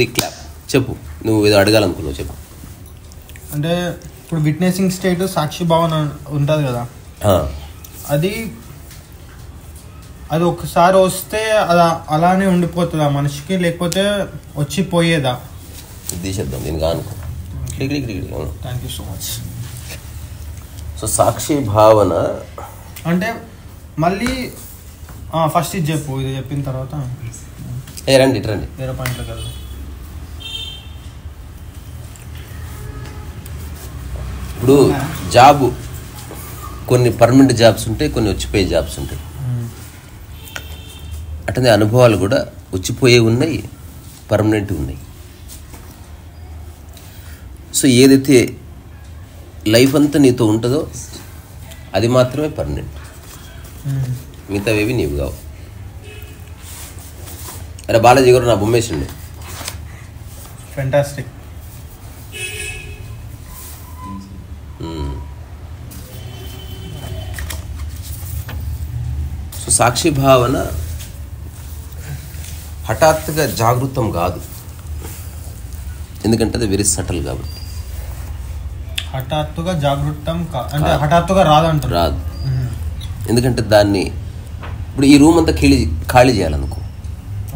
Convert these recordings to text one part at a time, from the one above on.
Clap చెప్పు, నువ్వు ఏదో అడగాలనుకున్నావు చెప్పు. అంటే ఇప్పుడు విట్నెసింగ్ స్టేట్ సాక్షి భావన ఉంటుంది కదా, అది అది ఒకసారి వస్తే అలా అలానే ఉండిపోతుందా మనిషికి, లేకపోతే వచ్చి పోయేదా? తీసేద్దాం దీనికి అనుకో. Thank you so much. So సాక్షి భావన అంటే మళ్ళీ ఫస్ట్ ఇది చెప్పు, ఇది చెప్పిన తర్వాత రండి రండి వేరే పాయింట్లోకి వెళ్దాం. ఇప్పుడు జాబు కొన్ని పర్మనెంట్ జాబ్స్ ఉంటాయి, కొన్ని వచ్చిపోయే జాబ్స్ ఉంటాయి. అట్లనే అనుభవాలు కూడా వచ్చిపోయే ఉన్నాయి, పర్మనెంట్ ఉన్నాయి. సో ఏదైతే లైఫ్ అంతా నీతో ఉంటుందో అది మాత్రమే పర్మనెంట్, మిగతావేవి నీవు కావు. అరే బాలాజీ గారు నా బొమ్మేసిండు. ఫెంటాస్టిక్. సో సాక్షి భావన హఠాత్తుగా జాగృతం కాదు, ఎందుకంటే అది వెరీ సటల్ కాబట్టి. హఠాత్తుగా జాగృతం అంటే హఠాత్తుగా రాదంటారు. రాదు, ఎందుకంటే దాన్ని ఇప్పుడు ఈ రూమ్ అంతా ఖాళీ చేయాలనుకో,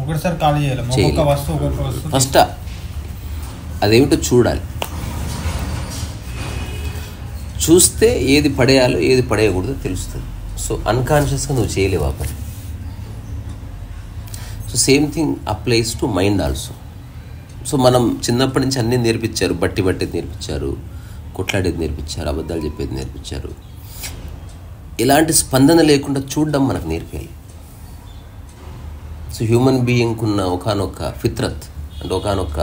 ఒకటిసారి ఖాళీ చేయాలి. ఫస్ట్ అదేమిటో చూడాలి, చూస్తే ఏది పడేయాలో ఏది పడేయకూడదో తెలుస్తుంది. సో అన్కాన్షియస్గా నువ్వు చేయలేవు ఆ పని. So same thing applies to mind also. So మనం చిన్నప్పటి నుంచి అన్నీ నేర్పించారు, బట్టేది నేర్పించారు, కొట్లాడేది నేర్పించారు, అబద్ధాలు చెప్పేది నేర్పించారు. ఇలాంటి స్పందన లేకుండా చూడడం మనకు నేర్పేయాలి. సో హ్యూమన్ బీయింగ్కి ఉన్న ఒకనొక ఫిత్రత్ అంటే ఒకనొక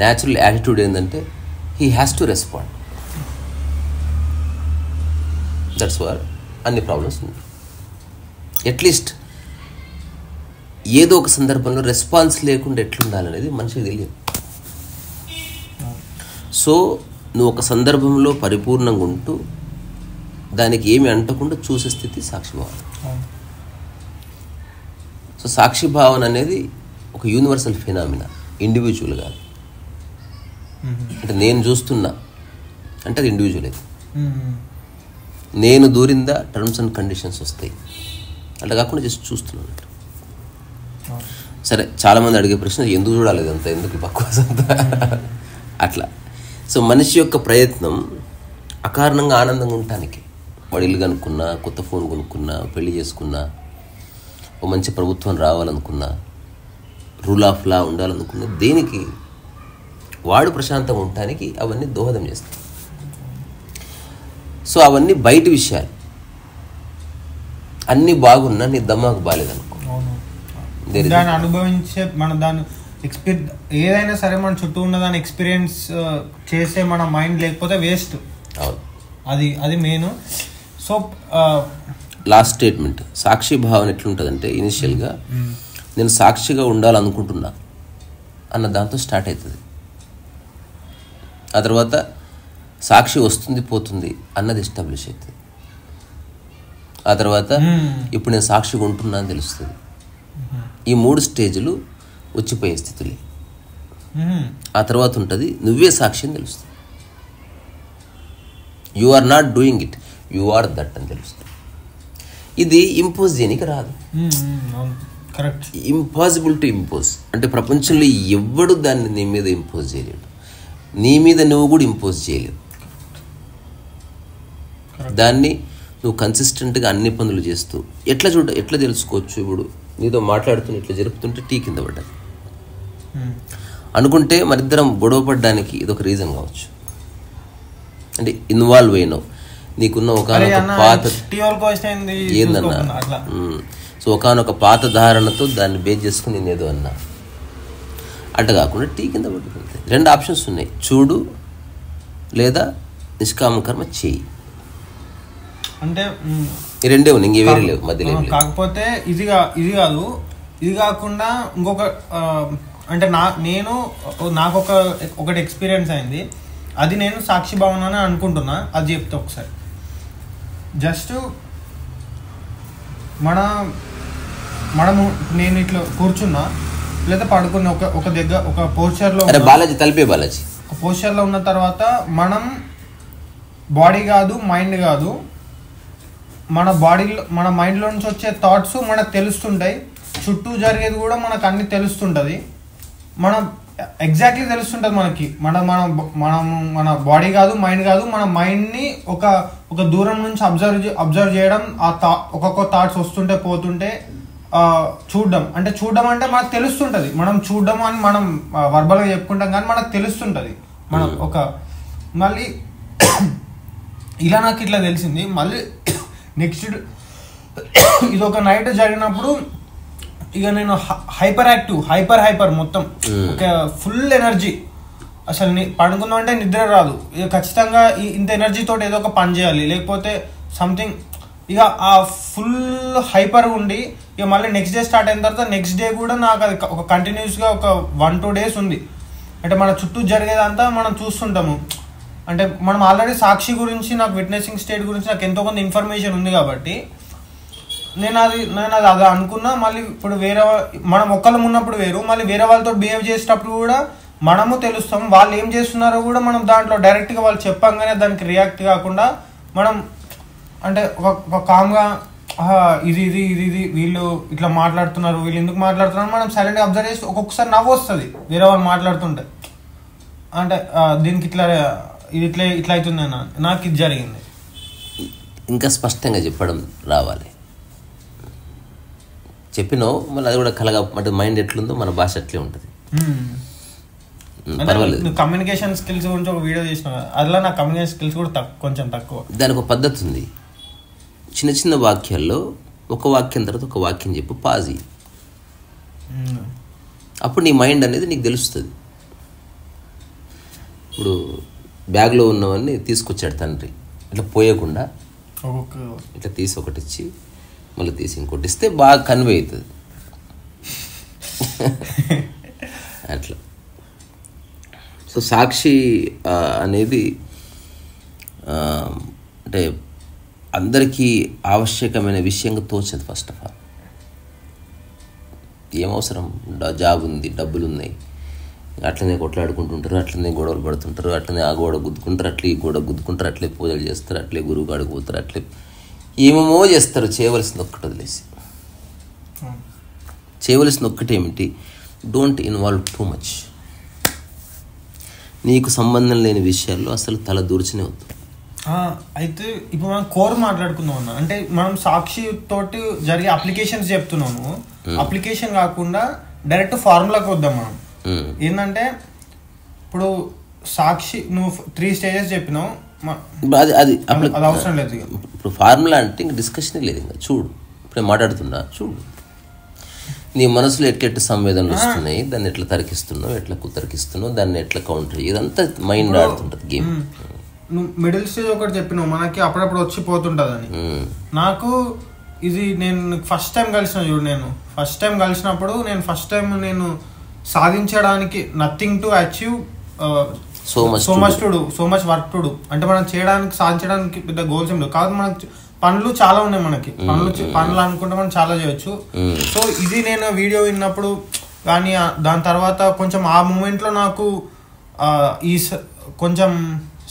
న్యాచురల్ యాటిట్యూడ్ ఏంటంటే he has to respond. That's what అన్ని ప్రాబ్లమ్స్ ఉన్నాయి. అట్లీస్ట్ ఏదో ఒక సందర్భంలో రెస్పాన్స్ లేకుండా ఎట్లుండాలనేది మనిషికి తెలియదు. సో నువ్వు ఒక సందర్భంలో పరిపూర్ణంగా ఉంటూ దానికి ఏమి అంటకుండా చూసే స్థితి సాక్షి భావన. సో సాక్షి భావన అనేది ఒక యూనివర్సల్ ఫినామినా, ఇండివిజువల్ కాదు. అంటే నేను చూస్తున్నా అంటే అది ఇండివిజువల్. అయితే నేను దూరిందా టర్మ్స్ అండ్ కండిషన్స్ వస్తాయి, అట్లా కాకుండా జస్ట్ చూస్తున్నాను. సరే, చాలామంది అడిగే ప్రశ్న ఎందుకు చూడాలి అంత, ఎందుకు బక్వాస్ అంతా అట్లా. సో మనిషి యొక్క ప్రయత్నం అకారణంగా ఆనందంగా ఉండటానికి. వాడు ఇల్లు కనుక్కున్నా, కొత్త ఫోన్ కొనుక్కున్నా, పెళ్లి చేసుకున్నా, ఓ మంచి ప్రభుత్వం రావాలనుకున్నా, రూల్ ఆఫ్ లా ఉండాలనుకున్నా, దేనికి వాడు ప్రశాంతంగా ఉండటానికి అవన్నీ దోహదం చేస్తాయి. సో అవన్నీ బయట విషయాలు. అన్నీ బాగున్నా నీ దమ్మాకు బాగాలేదనుకో, దాన్ని అనుభవించే మన దాన్ని ఏదైనా సరే మన చుట్టూ ఉన్న దాన్ని ఎక్స్పీరియన్స్ చేసే మన మైండ్ లేకపోతే వేస్ట్. అది మెయిన్. సో లాస్ట్ స్టేట్మెంట్, సాక్షి భావన ఎట్లుంటుందంటే ఇనిషియల్గా నేను సాక్షిగా ఉండాలనుకుంటున్నా అన్న దాంతో స్టార్ట్ అవుతుంది. ఆ తర్వాత సాక్షి వస్తుంది పోతుంది అన్నది ఎస్టాబ్లిష్ అవుతుంది. ఆ తర్వాత ఇప్పుడు నేను సాక్షిగా ఉంటున్నా అని తెలుస్తుంది. ఈ 3 స్టేజ్లు వచ్చిపోయే స్థితులే. ఆ తర్వాత ఉంటుంది నువ్వే సాక్షి అని తెలుస్తుంది. You are not doing it, you are that అని తెలుస్తుంది. ఇది ఇంపోజ్ చేయడానికి రాదు, ఇంపాసిబుల్ టు ఇంపోజ్. అంటే ప్రపంచంలో ఎవ్వడు దాన్ని నీ మీద ఇంపోజ్ చేయలేడు, నీ మీద నువ్వు కూడా ఇంపోజ్ చేయలేవు. దాన్ని నువ్వు కన్సిస్టెంట్గా అన్ని పనులు చేస్తూ ఎట్లా తెలుసుకోవచ్చు. ఇప్పుడు నీతో మాట్లాడుతున్న ఇట్లా జరుపుతుంటే టీ కింద పడ్డాను అనుకుంటే మరిద్దరం గొడవ పడ్డానికి ఇదొక రీజన్ కావచ్చు. అంటే ఇన్వాల్వ్ అయినావు, నీకున్న ఒకనొక పాత ఏందన్నా. సో ఒకనొక పాత ధారణతో దాన్ని బేస్ చేసుకుని నేను ఏదో అన్నా. అట్లా కాకుండా టీ కింద పడుతుంది. 2 ఆప్షన్స్ ఉన్నాయి, చూడు లేదా నిష్కామ కర్మ చేయి. అంటే ఈ రెండే ఉన్నాయి, ఇంకే వేరే లేవు మధ్యలో. కాకపోతే ఇది కాదు, ఇది కాకుండా ఇంకొక అంటే నాకు ఒకటి ఎక్స్పీరియన్స్ అయింది, అది నేను సాక్షి భావన అని అనుకుంటున్నా. అది చెప్తా ఒకసారి. జస్ట్ మనము నేను ఇట్లా కూర్చున్నా, లేదా పడుకుని ఒక దగ్గర ఒక పోస్చర్లో బాలాజీ తలిపే బాలాజీ ఒక పోస్చర్లో ఉన్న తర్వాత మనం బాడీ కాదు మైండ్ కాదు, మన బాడీలో మన మైండ్లో నుంచి వచ్చే థాట్స్ మనకు తెలుస్తుంటాయి, చుట్టూ జరిగేది కూడా మనకు అన్ని తెలుస్తుంటుంది, మనం ఎగ్జాక్ట్లీ తెలుస్తుంటుంది మనకి. మనం మన బాడీ కాదు మైండ్ కాదు, మన మైండ్ని ఒక దూరం నుంచి అబ్జర్వ్ చేయడం, ఒక్కొక్క థాట్స్ వస్తుంటే పోతుంటే చూడడం అంటే మనకు తెలుస్తుంటుంది. మనం చూడడం అని మనం వర్బల్గా చెప్పుకుంటాం కానీ మనకు తెలుస్తుంటుంది. మనం మళ్ళీ ఇలా నాకు ఇట్లా తెలిసింది. మళ్ళీ నెక్స్ట్ ఇది ఒక నైట్ జరిగినప్పుడు ఇక నేను హైపర్ మొత్తం ఒక ఫుల్ ఎనర్జీ, అసలు పడుకుందాం అంటే నిద్ర రాదు, ఇక ఖచ్చితంగా ఇంత ఎనర్జీతో ఏదో ఒక పని చేయాలి, లేకపోతే సంథింగ్ ఇక ఆ ఫుల్ హైపర్ ఉండి ఇక మళ్ళీ నెక్స్ట్ డే స్టార్ట్ అయిన తర్వాత నెక్స్ట్ డే కూడా నాకు అది ఒక కంటిన్యూస్గా ఒక 1-2 days ఉంది. అంటే మన చుట్టూ జరిగేదంతా మనం చూస్తుంటాము. అంటే మనం ఆల్రెడీ సాక్షి గురించి, నాకు విట్నెసింగ్ స్టేట్ గురించి నాకు ఎంతో కొంత ఇన్ఫర్మేషన్ ఉంది కాబట్టి నేను అది అనుకున్నా. మళ్ళీ ఇప్పుడు మనం ఒక్కళ్ళం ఉన్నప్పుడు వేరు, మళ్ళీ వేరే వాళ్ళతో బిహేవ్ చేసేటప్పుడు కూడా మనము తెలుస్తాం, వాళ్ళు ఏం చేస్తున్నారో కూడా మనం దాంట్లో డైరెక్ట్గా వాళ్ళు చెప్పంగానే దానికి రియాక్ట్ కాకుండా మనం అంటే ఒక కామ్గా ఇది వీళ్ళు ఇట్లా మాట్లాడుతున్నారు, వీళ్ళు ఎందుకు మాట్లాడుతున్నారు మనం సైలెంట్గా అబ్జర్వ్ చేసి ఒక్కొక్కసారి నవ్వు వస్తుంది వేరే వాళ్ళు మాట్లాడుతుంటే. అంటే దీనికి ఇట్లా అవుతుంది నాకు ఇది జరిగింది. ఇంకా స్పష్టంగా చెప్పడం రావాలి, చెప్పినావు మళ్ళీ అది కూడా అంటే మైండ్ ఎట్లుందో మన భాష అట్లే ఉంటుంది. నువ్వు కమ్యూనికేషన్ స్కిల్స్ గురించి ఒక వీడియో చేసిన, అలా నా కమ్యూనికేషన్ స్కిల్స్ కూడా కొంచెం తక్కువ. దానికి ఒక పద్ధతి ఉంది. చిన్న చిన్న వాక్యాల్లో ఒక వాక్యం తర్వాత ఒక వాక్యం చెప్పు, పాజీ, అప్పుడు నీ మైండ్ అనేది నీకు తెలుస్తుంది. ఇప్పుడు బ్యాగ్లో ఉన్నవన్నీ తీసుకొచ్చాడు తండ్రి, ఇట్లా పోయకుండా ఇట్లా తీసి ఒకటి ఇచ్చి మళ్ళీ తీసి ఇంకోటి ఇస్తే బాగా కన్వే అవుతుంది అట్లా. సో సాక్షి అనేది అంటే అందరికీ ఆవశ్యకమైన విషయంగా తోచదు. ఫస్ట్ ఆఫ్ ఆల్ ఏం అవసరం, జాబ్ ఉంది, డబ్బులు ఉన్నాయి, అట్లనే కొట్లాడుకుంటుంటారు, అట్లనే గొడవలు పడుతుంటారు, అట్లనే ఆ గోడ గుద్దుకుంటారు, అట్లే ఈ గోడ గుద్దుకుంటారు, అట్లే పూజలు చేస్తారు, అట్లే గురువు కాడికి పోతారు, అట్లే ఏమేమో చేస్తారు. చేయవలసింది ఒక్కటి వదిలేసి, చేయవలసింది ఒక్కటేమిటి, డోంట్ ఇన్వాల్వ్ టూ మచ్. నీకు సంబంధం లేని విషయాల్లో అసలు తల దూర్చనే వద్దు. అయితే ఇప్పుడు మనం కోర్ మాట్లాడుకుందాం అన్న, అంటే మనం సాక్షి తోటి జరిగే అప్లికేషన్స్ చెప్తున్నాము, అప్లికేషన్ కాకుండా డైరెక్ట్ ఫార్ములాకి వద్దాం మనం. ఏంటంటే ఇప్పుడు సాక్షి నువ్వు 3 stages చెప్పినావు, అది అవసరం లేదు. ఇప్పుడు ఫార్ములా అంటే ఇంకా డిస్కషన్ లేదు. ఇంకా చూడు, ఇప్పుడు మాట్లాడుతున్నా చూడు, నీ మనసులో ఎట్లెట్ల సంవేదనలు వస్తున్నాయి, దాన్ని ఎట్లా తరికిస్తున్నావు, ఎట్లా కుతరికిస్తున్నావు, దాన్ని ఎట్లా కౌంటర్, ఇదంతా మైండ్ ఆడుతుంటది గేమ్. నువ్వు మిడిల్ స్టేజ్ ఒకటి చెప్పినావు, మనకి అప్పుడప్పుడు వచ్చిపోతుంటుంది అని. నాకు ఇది నేను ఫస్ట్ టైం కలిసిన చూడు, నేను ఫస్ట్ టైం కలిసినప్పుడు నేను సాధించడానికి nothing to achieve, so much work to do. అంటే మనం సాధించడానికి పెద్ద గోల్స్ ఏం లేవు, కాదు మనకు పనులు చాలా ఉన్నాయి, మనకి పనులు అనుకుంటే మనం చాలా చేయొచ్చు. సో ఇది నేను వీడియో విన్నప్పుడు కానీ దాని తర్వాత కొంచెం ఆ మూమెంట్లో నాకు కొంచెం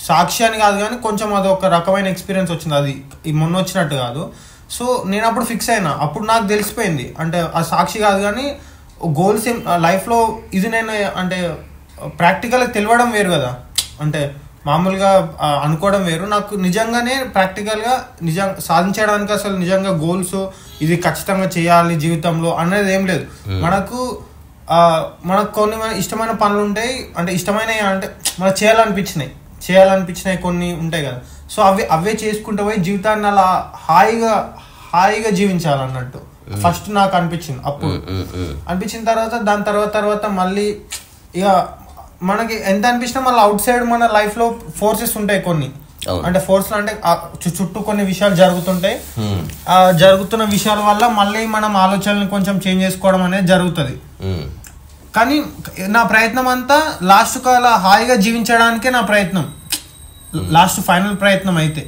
సాక్షి అని కాదు కానీ కొంచెం అది ఒక రకమైన ఎక్స్పీరియన్స్ వచ్చింది, అది మొన్న వచ్చినట్టు కాదు. సో నేను అప్పుడు ఫిక్స్ అయినా, అప్పుడు నాకు తెలిసిపోయింది, అంటే ఆ సాక్షి కాదు కానీ గోల్స్ లైఫ్లో ఇది నేను అంటే ప్రాక్టికల్గా తెలియడం వేరు కదా, అంటే మామూలుగా అనుకోవడం వేరు. నాకు నిజంగానే ప్రాక్టికల్గా సాధించడానికి అసలు నిజంగా గోల్స్ ఇది ఖచ్చితంగా చేయాలి జీవితంలో అనేది ఏం లేదు. మనకు కొన్ని ఇష్టమైన పనులు ఉంటాయి, అంటే ఇష్టమైనవి అంటే మనకు చేయాలనిపించినాయి కొన్ని ఉంటాయి కదా. సో అవే చేసుకుంటూ పోయి జీవితాన్ని అలా హాయిగా జీవించాలన్నట్టు ఫస్ట్ నాకు అనిపించింది. అప్పుడు అనిపించిన దాని తర్వాత మళ్ళీ ఇక మనకి ఎంత అనిపించినా మళ్ళీ అవుట్ సైడ్ మన లైఫ్ లో ఫోర్సెస్ ఉంటాయి కొన్ని, అంటే ఫోర్స్ అంటే చుట్టూ కొన్ని విషయాలు జరుగుతుంటాయి. ఆ జరుగుతున్న విషయాల వల్ల మళ్ళీ మనం ఆలోచనలు కొంచెం చేంజ్ చేసుకోవడం అనేది జరుగుతుంది. కానీ నా ప్రయత్నం అంతా లాస్ట్ కు అలా హాయిగా జీవించడానికే నా ప్రయత్నం, లాస్ట్ ఫైనల్ ప్రయత్నం అయితే.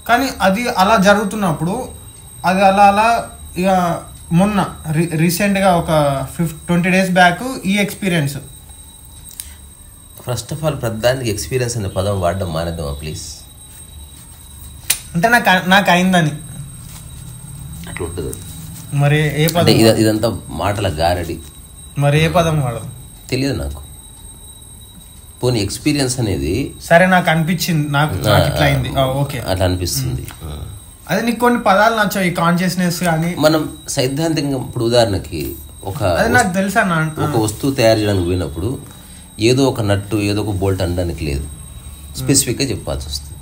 కానీ అది అలా జరుగుతున్నప్పుడు అది అలా ఇక మొన్న రీసెంట్గా ఒక 20 days బ్యాక్ ఈ ఎక్స్పీరియన్స్. ఫస్ట్ ఆఫ్ ఆల్ ప్రధానికి ఎక్స్పీరియన్స్ అనే పదం వాడడం మానేద్దామా ప్లీజ్? అంటే నాకు అయిందని అట్లా ఉంటుంది. మరి ఏ పదం? ఇదంతా మాటల గారడి. మరి ఏ పదం వాడదు తెలియదు నాకు. పోనీ ఎక్స్పీరియన్స్ అనేది సరే నాకు అనిపించింది, నాకు ఇట్లా అయింది, ఓకే అట్లా అనిపిస్తుంది. అది నీకు కొన్ని పదాలు నచ్చావు, ఈ కాన్షియస్నెస్ కానీ. మనం సైద్ధాంతికంగా ఇప్పుడు ఉదాహరణకి నాకు తెలుసా ఒక వస్తువు తయారు చేయడానికి పోయినప్పుడు ఏదో ఒక నట్టు ఏదో ఒక బోల్ట్ అనడానికి లేదు, స్పెసిఫిక్గా చెప్పాల్సి వస్తుంది.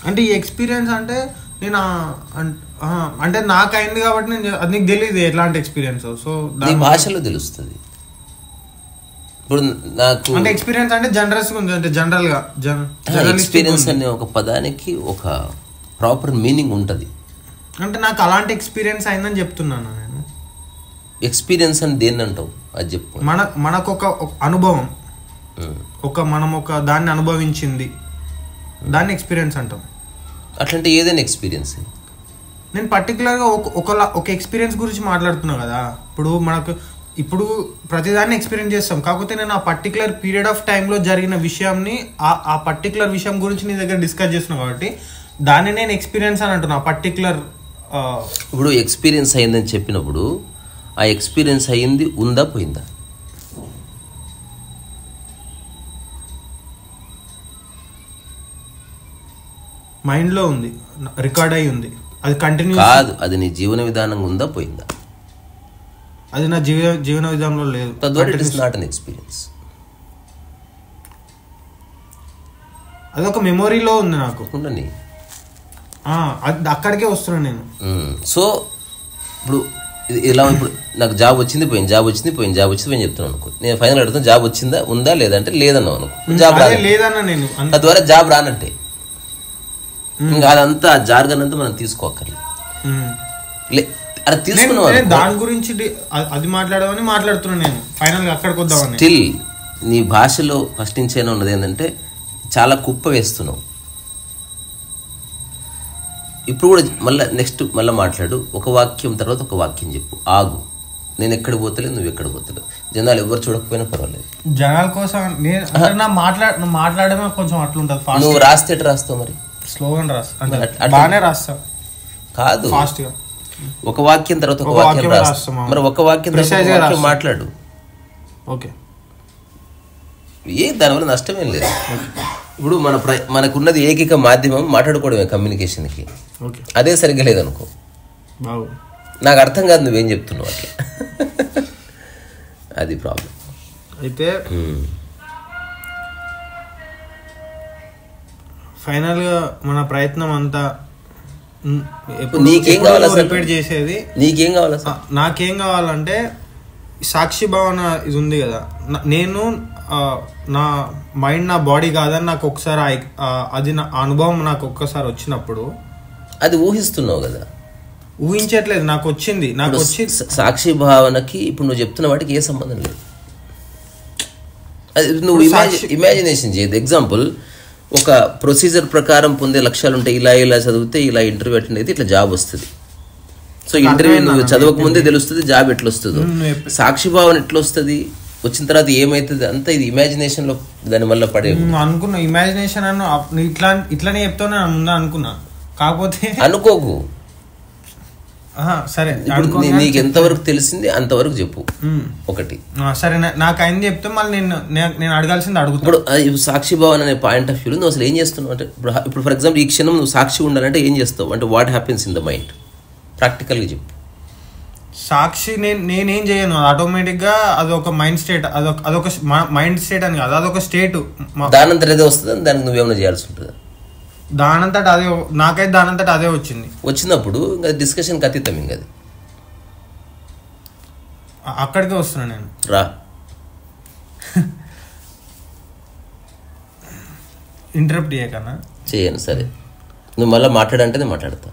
అంటే ఈ ఎక్స్పీరియన్స్ అంటే నేను అంటే నాకు అయింది కాబట్టి నేను అది నీకు తెలియదు ఎట్లాంటి ఎక్స్పీరియన్స్. సో దాని భాషలో తెలుస్తుంది. ఇప్పుడు నాకు అంటే ఎక్స్పీరియన్స్ అంటే జనరల్స్ అంటే జనరల్గా ఎక్స్పీరియన్స్ అనే ఒక పదానికి ఒక ప్రాపర్ మీనింగ్ ఉంటుంది. అంటే నాకు అలాంటి ఎక్స్పీరియన్స్ అయిందని చెప్తున్నాను నేను. ఎక్స్పీరియన్స్ అని దేన్ని అంటావు అది చెప్పు. మనకు ఒక అనుభవం, మనం ఒక దాన్ని అనుభవించింది, దాన్ని ఎక్స్పీరియన్స్ అంటాం. అట్లాంటి ఏదైనా ఎక్స్పీరియన్స్. నేను పర్టికులర్గా ఒక ఎక్స్పీరియన్స్ గురించి మాట్లాడుతున్నా కదా. ఇప్పుడు ప్రతిదాన్ని ఎక్స్పీరియన్స్ చేస్తాం, కాకపోతే నేను ఆ పర్టికులర్ పీరియడ్ ఆఫ్ టైంలో జరిగిన విషయాన్ని ఆ పర్టికులర్ విషయం గురించి నీ దగ్గర డిస్కస్ చేస్తున్నాను కాబట్టి దాన్ని నేను ఎక్స్పీరియన్స్ అని అంటున్నా. పర్టికులర్ ఇప్పుడు ఎక్స్పీరియన్స్ అయిందని చెప్పినప్పుడు ఆ ఎక్స్పీరియన్స్ అయ్యింది ఉందా పోయిందా? మైండ్లో ఉంది, రికార్డ్ అయి ఉంది, అది కంటిన్యూ కాదు. అది నీ జీవన విధానంగా ఉందా పోయిందా? అది నా జీవన విధానంలో లేదు. తద్వారా it is not an experience. అదొక మెమొరీలో ఉంది నాకు. ఉండని అక్కడికే వస్తున్నాను నేను. సో ఇప్పుడు ఇలా ఇప్పుడు నాకు జాబ్ వచ్చింది పోయింది, జాబ్ వచ్చింది పోయింది, జాబ్ వచ్చింది పోయింది చెప్తున్నాను అనుకో. నేను ఫైనల్ అడుగుతాను జాబ్ వచ్చిందా ఉందా లేదంటే లేదన్నావు అనుకో, జాబ్ లేదన్నా నేను. తద్వారా జాబ్ రానంటే ఇంకా అదంతా జార్గన్ అంతా మనం తీసుకోక్కర్లేదు. అది తీసుకున్నాం దాని గురించి అది మాట్లాడమని మాట్లాడుతున్నాను నేను. ఫైనల్ గా అక్కడికి వద్దామని. స్టిల్ నీ భాషలో ఫస్ట్ నుంచైనా ఉన్నది ఏంటంటే చాలా కుప్ప వేస్తున్నావు. ఇప్పుడు కూడా మళ్ళీ మాట్లాడు. ఒక వాక్యం తర్వాత ఒక వాక్యం చెప్పు. ఆగు, నేను ఎక్కడ పోతలేదు, నువ్వు ఎక్కడ పోతలేవు. జనాలు ఎవరు చూడకపోయినా పర్వాలేదు. జనాల కోసం నేను మాట్లాడమే కొంచెం అట్లుంటది. నువ్వు రాస్తే ఎట్లా రాస్తావు మరి? స్లోగా రాస్తా, బాగానే రాస్తా. కాదు, ఫాస్ట్ గా ఒక వాక్యం తర్వాత ఒక వాక్యం రాస్తా. మరి ఒక వాక్యం తర్వాత మాట్లాడు. ఓకే, దానివల్ల నష్టమేం లేదు. ఇప్పుడు మనకున్నది ఏకైక మాధ్యమం మాట్లాడుకోవడమే కమ్యూనికేషన్కి. అదే సరిగ్గా లేదనుకో, నాకు అర్థం కాదు నువ్వేం చెప్తున్నావు అట్లా. అది ప్రాబ్లం. అయితే ఫైనల్గా మన ప్రయత్నం అంతా నీకేం కావాలి రిపీట్ చేసేది. నీకేం కావాలి? నాకేం కావాలంటే సాక్షి భావన ఇది ఉంది కదా, నేను నా మైండ్ నా బాడీ కాదని నాకు ఒకసారి అది నా అనుభవం నాకు ఒక్కసారి వచ్చినప్పుడు అది ఊహిస్తున్నావు కదా. ఊహించట్లేదు, నాకు వచ్చింది. సాక్షి భావనకి ఇప్పుడు నువ్వు చెప్తున్న వాటికి ఏ సంబంధం లేదు. అది నువ్వు ఇమాజినేషన్ చేయదు. ఎగ్జాంపుల్, ఒక ప్రొసీజర్ ప్రకారం పొందే లక్ష్యాలు ఉంటాయి. ఇలా చదివితే ఇలా ఇంటర్వ్యూ అటెండ్ అయితే ఇట్లా జాబ్ వస్తుంది. సో ఇంటర్వ్యూ నువ్వు చదవక ముందే తెలుస్తుంది జాబ్ ఎట్లా వస్తుందో. సాక్షి భావన ఎట్లా వస్తుంది, వచ్చిన తర్వాత ఏమైతుంది, అంతా ఇది ఇమాజినేషన్ లో దాని వల్ల పడే అనుకున్నా. ఇమాజినేషన్ అన్న ఇట్లానే చెప్తానే ముందా అనుకున్నా, కాకపోతే అనుకోకు. సరే, నీకు ఎంతవరకు తెలిసింది అంతవరకు చెప్పు. ఒకటి సరే, నాకు అయింది చెప్తే మళ్ళీ నేను అడగాల్సింది అడుగుతా. ఇప్పుడు సాక్షి భావన అనే పాయింట్ ఆఫ్ వ్యూ నువ్వు అసలు ఏం చేస్తున్నావు అంటే, ఇప్పుడు ఫర్ ఎగ్జాంపుల్ ఈ క్షణం నువ్వు సాక్షి ఉండాలంటే ఏం చేస్తావు అంటే, what happens in the mind? ప్రాక్టికల్గా చెప్పు. సాక్షి నేనేం చేయను, ఆటోమేటిక్ గా అదొక మైండ్ స్టేట్, అదొక మైండ్ స్టేట్ అని కాదు, అదొక స్టేట్. దానంతట ఏదో వస్తుంది, దానికి నువ్వేమైనా చేయాల్సి ఉంటుంది. దానంతట అదే, నాకైతే దానంతట అదే వచ్చినప్పుడు ఇంకా డిస్కషన్ అతీతం. ఇంకా అది అక్కడికే వస్తున్నా నేను. రా, ఇంటరప్ట్ చేయకన్నా చేయను. సరే, నువ్వు మళ్ళీ మాట్లాడంటే నేను మాట్లాడతా.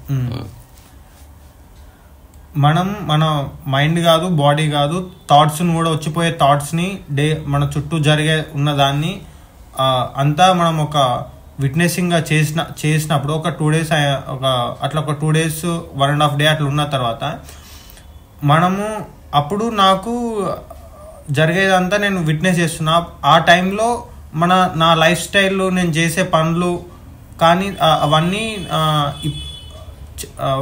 మన మైండ్ కాదు, బాడీ కాదు, థాట్స్ని కూడా వచ్చిపోయే థాట్స్ని మన చుట్టూ జరిగే ఉన్నదాన్ని అంతా మనం ఒక విట్నెసింగ్గా చేసినప్పుడు ఒక 2 days అట్లా ఒక 2 days 1.5 day అట్లా ఉన్న తర్వాత మనము అప్పుడు నాకు జరిగేదంతా నేను విట్నెస్ చేస్తున్నా. ఆ టైంలో నా లైఫ్ స్టైల్, నేను చేసే పనులు కానీ అవన్నీ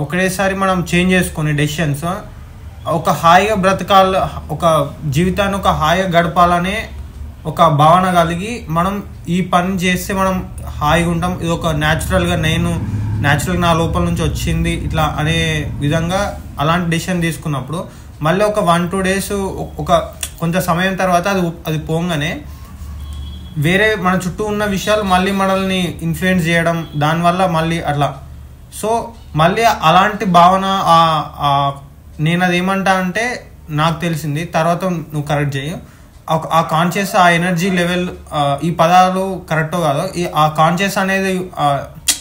ఒకటేసారి మనం చేంజ్ చేసుకొని డెసిషన్స్ ఒక హాయిగా బ్రతకాల, ఒక జీవితాన్ని ఒక హాయిగా గడపాలనే ఒక భావన కలిగి మనం ఈ పని చేస్తే మనం హాయిగా ఉంటాం. ఇది ఒక న్యాచురల్గా నా లోపల నుంచి వచ్చింది ఇట్లా అనే విధంగా అలాంటి డెసిషన్ తీసుకున్నప్పుడు మళ్ళీ ఒక 1-2 days కొంత సమయం తర్వాత అది పోగానే వేరే మన చుట్టూ ఉన్న విషయాలు మళ్ళీ మనల్ని ఇన్ఫ్లుయెన్స్ చేయడం, దానివల్ల మళ్ళీ అట్లా. సో మళ్ళీ అలాంటి భావన నేను అది ఏమంటా అంటే నాకు తెలిసింది, తర్వాత నువ్వు కరెక్ట్ చేయి, ఆ కాన్షియస్, ఆ ఎనర్జీ లెవెల్, ఈ పదాలు కరెక్టో కాదో, ఆ కాన్షియస్ అనేది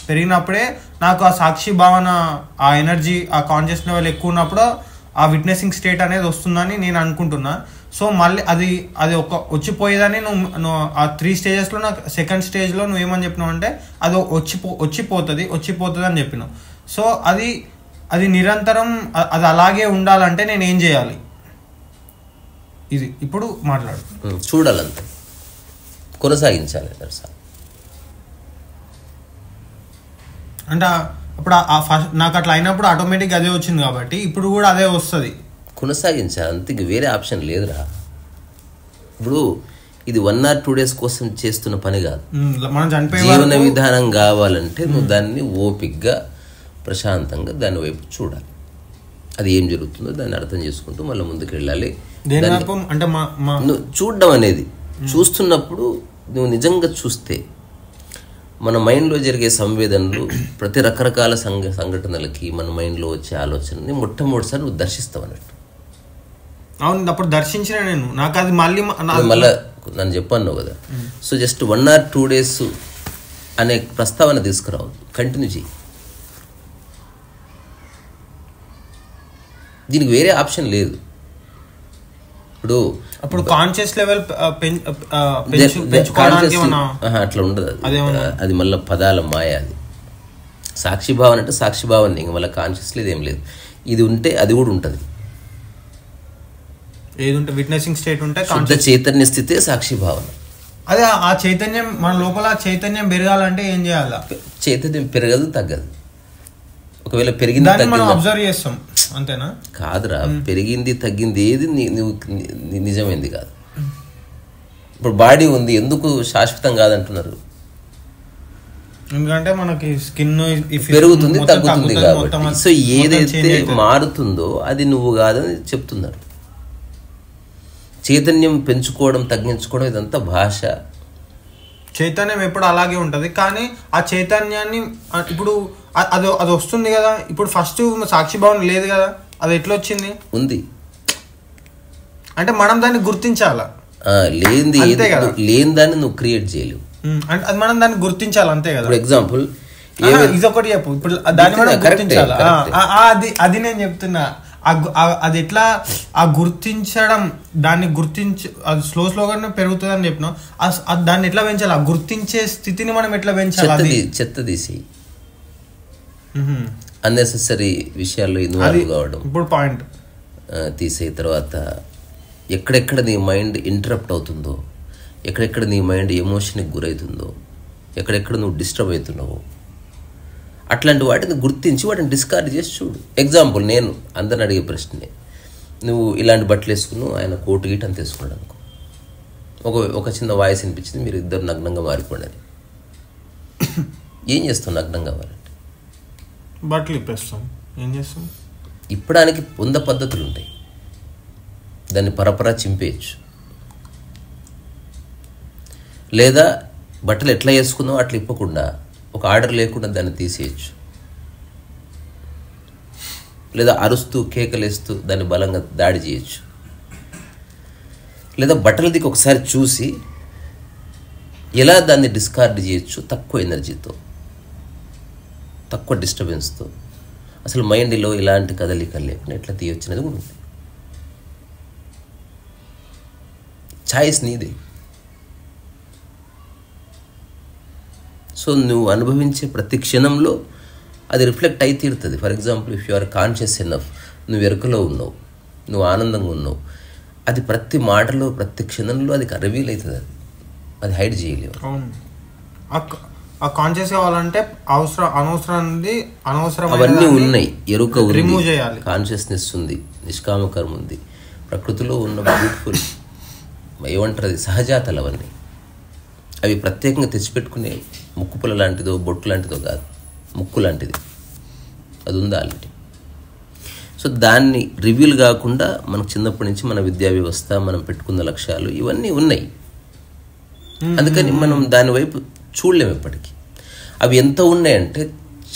పెరిగినప్పుడే నాకు ఆ సాక్షి భావన, ఆ ఎనర్జీ, ఆ కాన్షియస్ లెవెల్ ఎక్కువ ఉన్నప్పుడు ఆ విట్నెసింగ్ స్టేట్ అనేది వస్తుందని నేను అనుకుంటున్నా. సో మళ్ళీ అది వచ్చిపోయేదని నువ్వు ఆ 3 stagesలో నాకు సెకండ్ స్టేజ్లో నువ్వేమని చెప్పినావు అంటే అది వచ్చిపోతుంది అని చెప్పినావు. సో అది నిరంతరం అది అలాగే ఉండాలంటే నేను ఏం చేయాలి, ఇది ఇప్పుడు మాట్లాడు. చూడాలంతే, కొనసాగించాలి. అంటే అప్పుడు నాకు అట్లా అయినప్పుడు ఆటోమేటిక్గా అదే వచ్చింది కాబట్టి ఇప్పుడు కూడా అదే వస్తుంది. కొనసాగించాలి అంతే, వేరే ఆప్షన్ లేదురా. ఇప్పుడు ఇది 1 or 2 days కోసం చేస్తున్న పని కాదు. మనం జీవన విధానం కావాలంటే నువ్వు దాన్ని ఓపిక్గా ప్రశాంతంగా దాని వైపు చూడాలి. అది ఏం జరుగుతుందో దాన్ని అర్థం చేసుకుంటూ మళ్ళీ ముందుకు వెళ్ళాలి. అంటే నువ్వు చూడడం అనేది, చూస్తున్నప్పుడు నువ్వు నిజంగా చూస్తే మన మైండ్లో జరిగే సంవేదనలు, ప్రతి రకరకాల సంఘటనలకి మన మైండ్లో వచ్చే ఆలోచనని మొట్టమొదటిసారి నువ్వు దర్శిస్తావు అన్నట్టు. అవును, అప్పుడు దర్శించిన నేను, నాకు అది మళ్ళీ నన్ను చెప్పాను కదా. సో జస్ట్ 1 or 2 days అనే ప్రస్తావన తీసుకురావద్దు, కంటిన్యూ చేయి. దీనికి వేరే ఆప్షన్ లేదు. అప్పుడు కాన్షియస్ లెవెల్ అట్లా ఉండదు. అది మళ్ళీ పదాల మాయ. అది సాక్షిభావన అంటే సాక్షిభావన, ఇంక మళ్ళీ కాన్షియస్ లేదు, ఏం లేదు. ఇది ఉంటే అది కూడా ఉంటుంది. ఏదుంటే విట్నెసింగ్ స్టేట్ ఉంటే శుద్ధ చైతన్య స్థితే సాక్షిభావన. అదే ఆ చైతన్యం మన లోపల చైతన్యం పెరగాలంటే ఏం చేయాలి? చైతన్యం పెరగదు, తగ్గదు. ఒకవేళ పెరిగింది అబ్జర్వ్ చేస్తాం అంతేనా? కాదురా, పెరిగింది తగ్గింది ఏది నిజమైంది కాదు. ఇప్పుడు బాడీ ఉంది, ఎందుకు శాశ్వతం కాదంటున్నారు? ఎందుకంటే మనకి స్కిన్ పెరుగుతుంది తగ్గుతుంది కాబట్టి. సో ఏదైతే మారుతుందో అది నువ్వు కాదని చెప్తున్నారు. చైతన్యం పెంచుకోవడం తగ్గించుకోవడం ఇదంతా భాష. చైతన్యం ఎప్పుడు అలాగే ఉంటుంది, కానీ ఆ చైతన్యాన్ని ఇప్పుడు అది వస్తుంది కదా. ఇప్పుడు ఫస్ట్ సాక్షిభావన లేదు కదా, అది ఎట్లా వచ్చింది? ఉంది అంటే మనం దాన్ని గుర్తించాలా? లేని దాన్ని నువ్వు క్రియేట్ చేయలేవు. అంటే అది మనం దాన్ని గుర్తించాలి అంతే కదా. ఫర్ ఎగ్జాంపుల్ ఇది ఒకటి చెప్పు, ఇప్పుడు దాన్ని మనం గుర్తించాలా? అది నేను చెప్తున్నా. అది ఎట్లా ఆ గుర్తించడం, దాన్ని అది స్లోగానే పెరుగుతుంది అని చెప్పినాం. దాన్ని ఎట్లా పెంచాలి? ఆ గుర్తించే స్థితిని మనం ఎట్లా పెంచాలి? చెత్త తీసి అన్నెసెసరీ విషయాల్లో ఇన్వాల్వ్ కావడం. ఇప్పుడు పాయింట్ తీసే తర్వాత ఎక్కడెక్కడ నీ మైండ్ ఇంటరప్ట్ అవుతుందో, ఎక్కడెక్కడ నీ మైండ్ ఎమోషన్కి గురవుతుందో, ఎక్కడెక్కడ నువ్వు డిస్టర్బ్ అవుతున్నావో అట్లాంటి వాటిని గుర్తించి వాటిని డిస్కార్డ్ చేసి చూడు. ఎగ్జాంపుల్, నేను అందరిని అడిగే ప్రశ్నే, నువ్వు ఇలాంటి బట్టలు వేసుకున్నావు, ఆయన కోటు గీట అంత వేసుకున్నాడు అనుకో, ఒక చిన్న వాయిస్ వినిపించింది, మీరు ఇద్దరు నగ్నంగా మారిపోండి అని. ఏం చేస్తావు నగ్నంగా మారంటే? బట్టలు ఇప్పేస్తాం. ఏం చేస్తాం? ఇప్పడానికి 100 పద్ధతులు ఉంటాయి. దాన్ని పరపరా చింపేయచ్చు, లేదా బట్టలు ఎట్లా వేసుకుందాం అట్లా ఇప్పకుండా ఒక ఆర్డర్ లేకుండా దాన్ని తీసేయచ్చు, లేదా అరుస్తూ కేకలేస్తూ దాన్ని బలంగా దాడి చేయొచ్చు, లేదా బట్టల దిక్కు ఒకసారి చూసి ఎలా దాన్ని డిస్కార్డ్ చేయొచ్చు తక్కువ ఎనర్జీతో, తక్కువ డిస్టర్బెన్స్తో, అసలు మైండ్లో ఇలాంటి కదలికలు లేకుండా ఎట్లా తీయొచ్చు అనేది కూడా ఉంది. ఛాయిస్ నీదే. సో నువ్వు అనుభవించే ప్రతి క్షణంలో అది రిఫ్లెక్ట్ అయి తీరుతుంది. For example, if you are conscious enough, నువ్వు ఎరుకలో ఉన్నావు, నువ్వు ఆనందంగా ఉన్నావు, అది ప్రతి మాటలో ప్రతి క్షణంలో అది రివీల్ అవుతుంది. అది హైడ్ చేయలేవు. అవును, ఆ కాన్షియస్ కావాలంటే అనవసరం అవన్నీ ఉన్నాయి. ఎరుక రిమూవ్ చేయాలి. కాన్షియస్నెస్ ఉంది, నిష్కామకర్మ ఉంది, ప్రకృతిలో ఉన్న బ్యూటిఫుల్ ఏమంటారు అది సహజాతలు. అవన్నీ అవి ప్రత్యేకంగా తెచ్చిపెట్టుకునే ముక్కుపుల లాంటిదో బొట్టు లాంటిదో కాదు, ముక్కు లాంటిది. అది ఉందా ఆల్రెడీ. సో దాన్ని రివీల్ కాకుండా మనకు చిన్నప్పటి నుంచి మన విద్యా వ్యవస్థ, మనం పెట్టుకున్న లక్ష్యాలు ఇవన్నీ ఉన్నాయి. అందుకని మనం దాని వైపు చూడలేము ఎప్పటికీ. అవి ఎంత ఉన్నాయంటే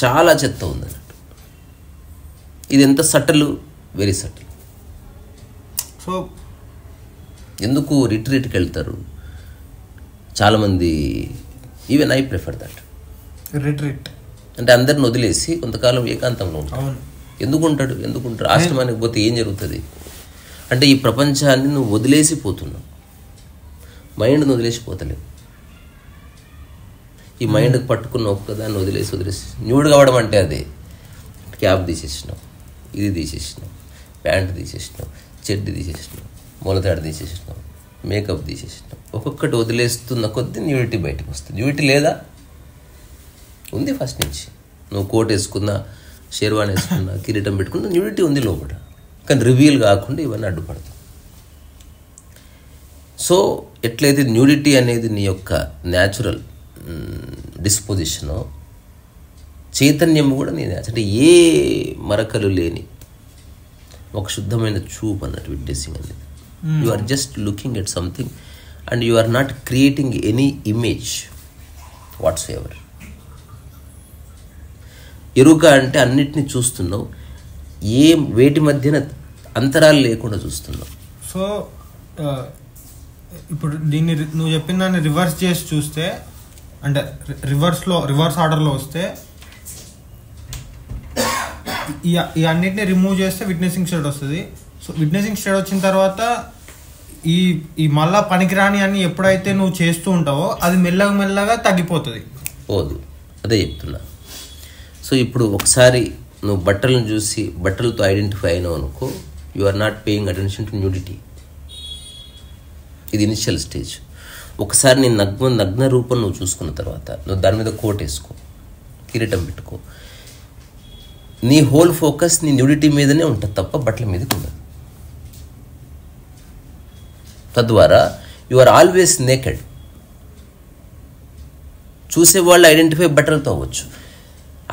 చాలా చెత్త ఉందన్నట్టు. ఇది ఎంత సటలు, వెరీ సటల్. సో ఎందుకు రిట్రీట్కి వెళ్తారు చాలామంది? Even I prefer that. Retreat అంటే అందరిని వదిలేసి కొంతకాలం ఏకాంతంలో ఉంటాడు. ఎందుకుంటారు? ఆశ్రమానికి పోతే ఏం జరుగుతుంది అంటే ఈ ప్రపంచాన్ని నువ్వు వదిలేసి పోతున్నావు, మైండ్ని వదిలేసిపోతలేవు. ఈ మైండ్కి పట్టుకున్న ఒక్కదాన్ని వదిలేసి న్యూడ్ కావడం అంటే అదే. క్యాప్ తీసేసినావు, ఇది తీసేసినావు, ప్యాంట్ తీసేసినావు, చెడ్డి తీసేసినావు, మూలతాడు తీసేసినావు, మేకప్ తీసేసినావు. ఒక్కొక్కటి వదిలేస్తున్న కొద్దీ న్యూడిటీ బయటకు వస్తుంది. న్యూడిటీ లేదా? ఉంది ఫస్ట్ నుంచి. నువ్వు కోట్ వేసుకున్నా, షేర్వాణి వేసుకున్నా, కిరీటం పెట్టుకున్నా న్యూడిటీ ఉంది లోపల. కానీ రివీల్ కాకుండా ఇవన్నీ అడ్డుపడతాయి. సో ఎట్లయితే న్యూడిటీ అనేది నీ యొక్క న్యాచురల్ డిస్పోజిషనో, చైతన్యం కూడా నీ అంటే ఏ మరకలు లేని ఒక శుద్ధమైన చూపు అన్నట్టు విట్నెసింగ్ అనేది. You are just looking at something and you are not creating any image whatsoever. ఎరుక అంటే అన్నిటినీ చూస్తున్నావు, వేటి మధ్యన అంతరాలు లేకుండా చూస్తున్నావు. సో ఇప్పుడు దీన్ని నువ్వు చెప్పిన దాన్ని రివర్స్ చేసి చూస్తే, అంటే రివర్స్ ఆర్డర్లో వస్తే, ఈ అన్నిటిని రిమూవ్ చేస్తే విట్నెసింగ్ స్టేట్ వస్తుంది. సో విట్నెసింగ్ స్టేట్ వచ్చిన తర్వాత ఈ మళ్ళా పనికిరాని అని ఎప్పుడైతే నువ్వు చేస్తూ ఉంటావో అది మెల్లగా తగ్గిపోతుంది. పోదు, అదే చెప్తున్నా. సో ఇప్పుడు ఒకసారి నువ్వు బట్టలను చూసి బట్టలతో ఐడెంటిఫై అయినావు అనుకో, you are not paying attention to nudity. ఇది ఇనిషియల్ స్టేజ్. ఒకసారి నీ నగ్న రూపం నువ్వు చూసుకున్న తర్వాత నువ్వు దాని మీద కోట్ వేసుకో, కిరీటం పెట్టుకో, నీ హోల్ ఫోకస్ నీ న్యూడిటీ మీదనే ఉంటుంది తప్ప బట్టల మీదకి ఉండదు. తద్వారా యు ఆర్ ఆల్వేస్ నేకెడ్. చూసేవాళ్ళు ఐడెంటిఫై బట్టలతో అవ్వచ్చు.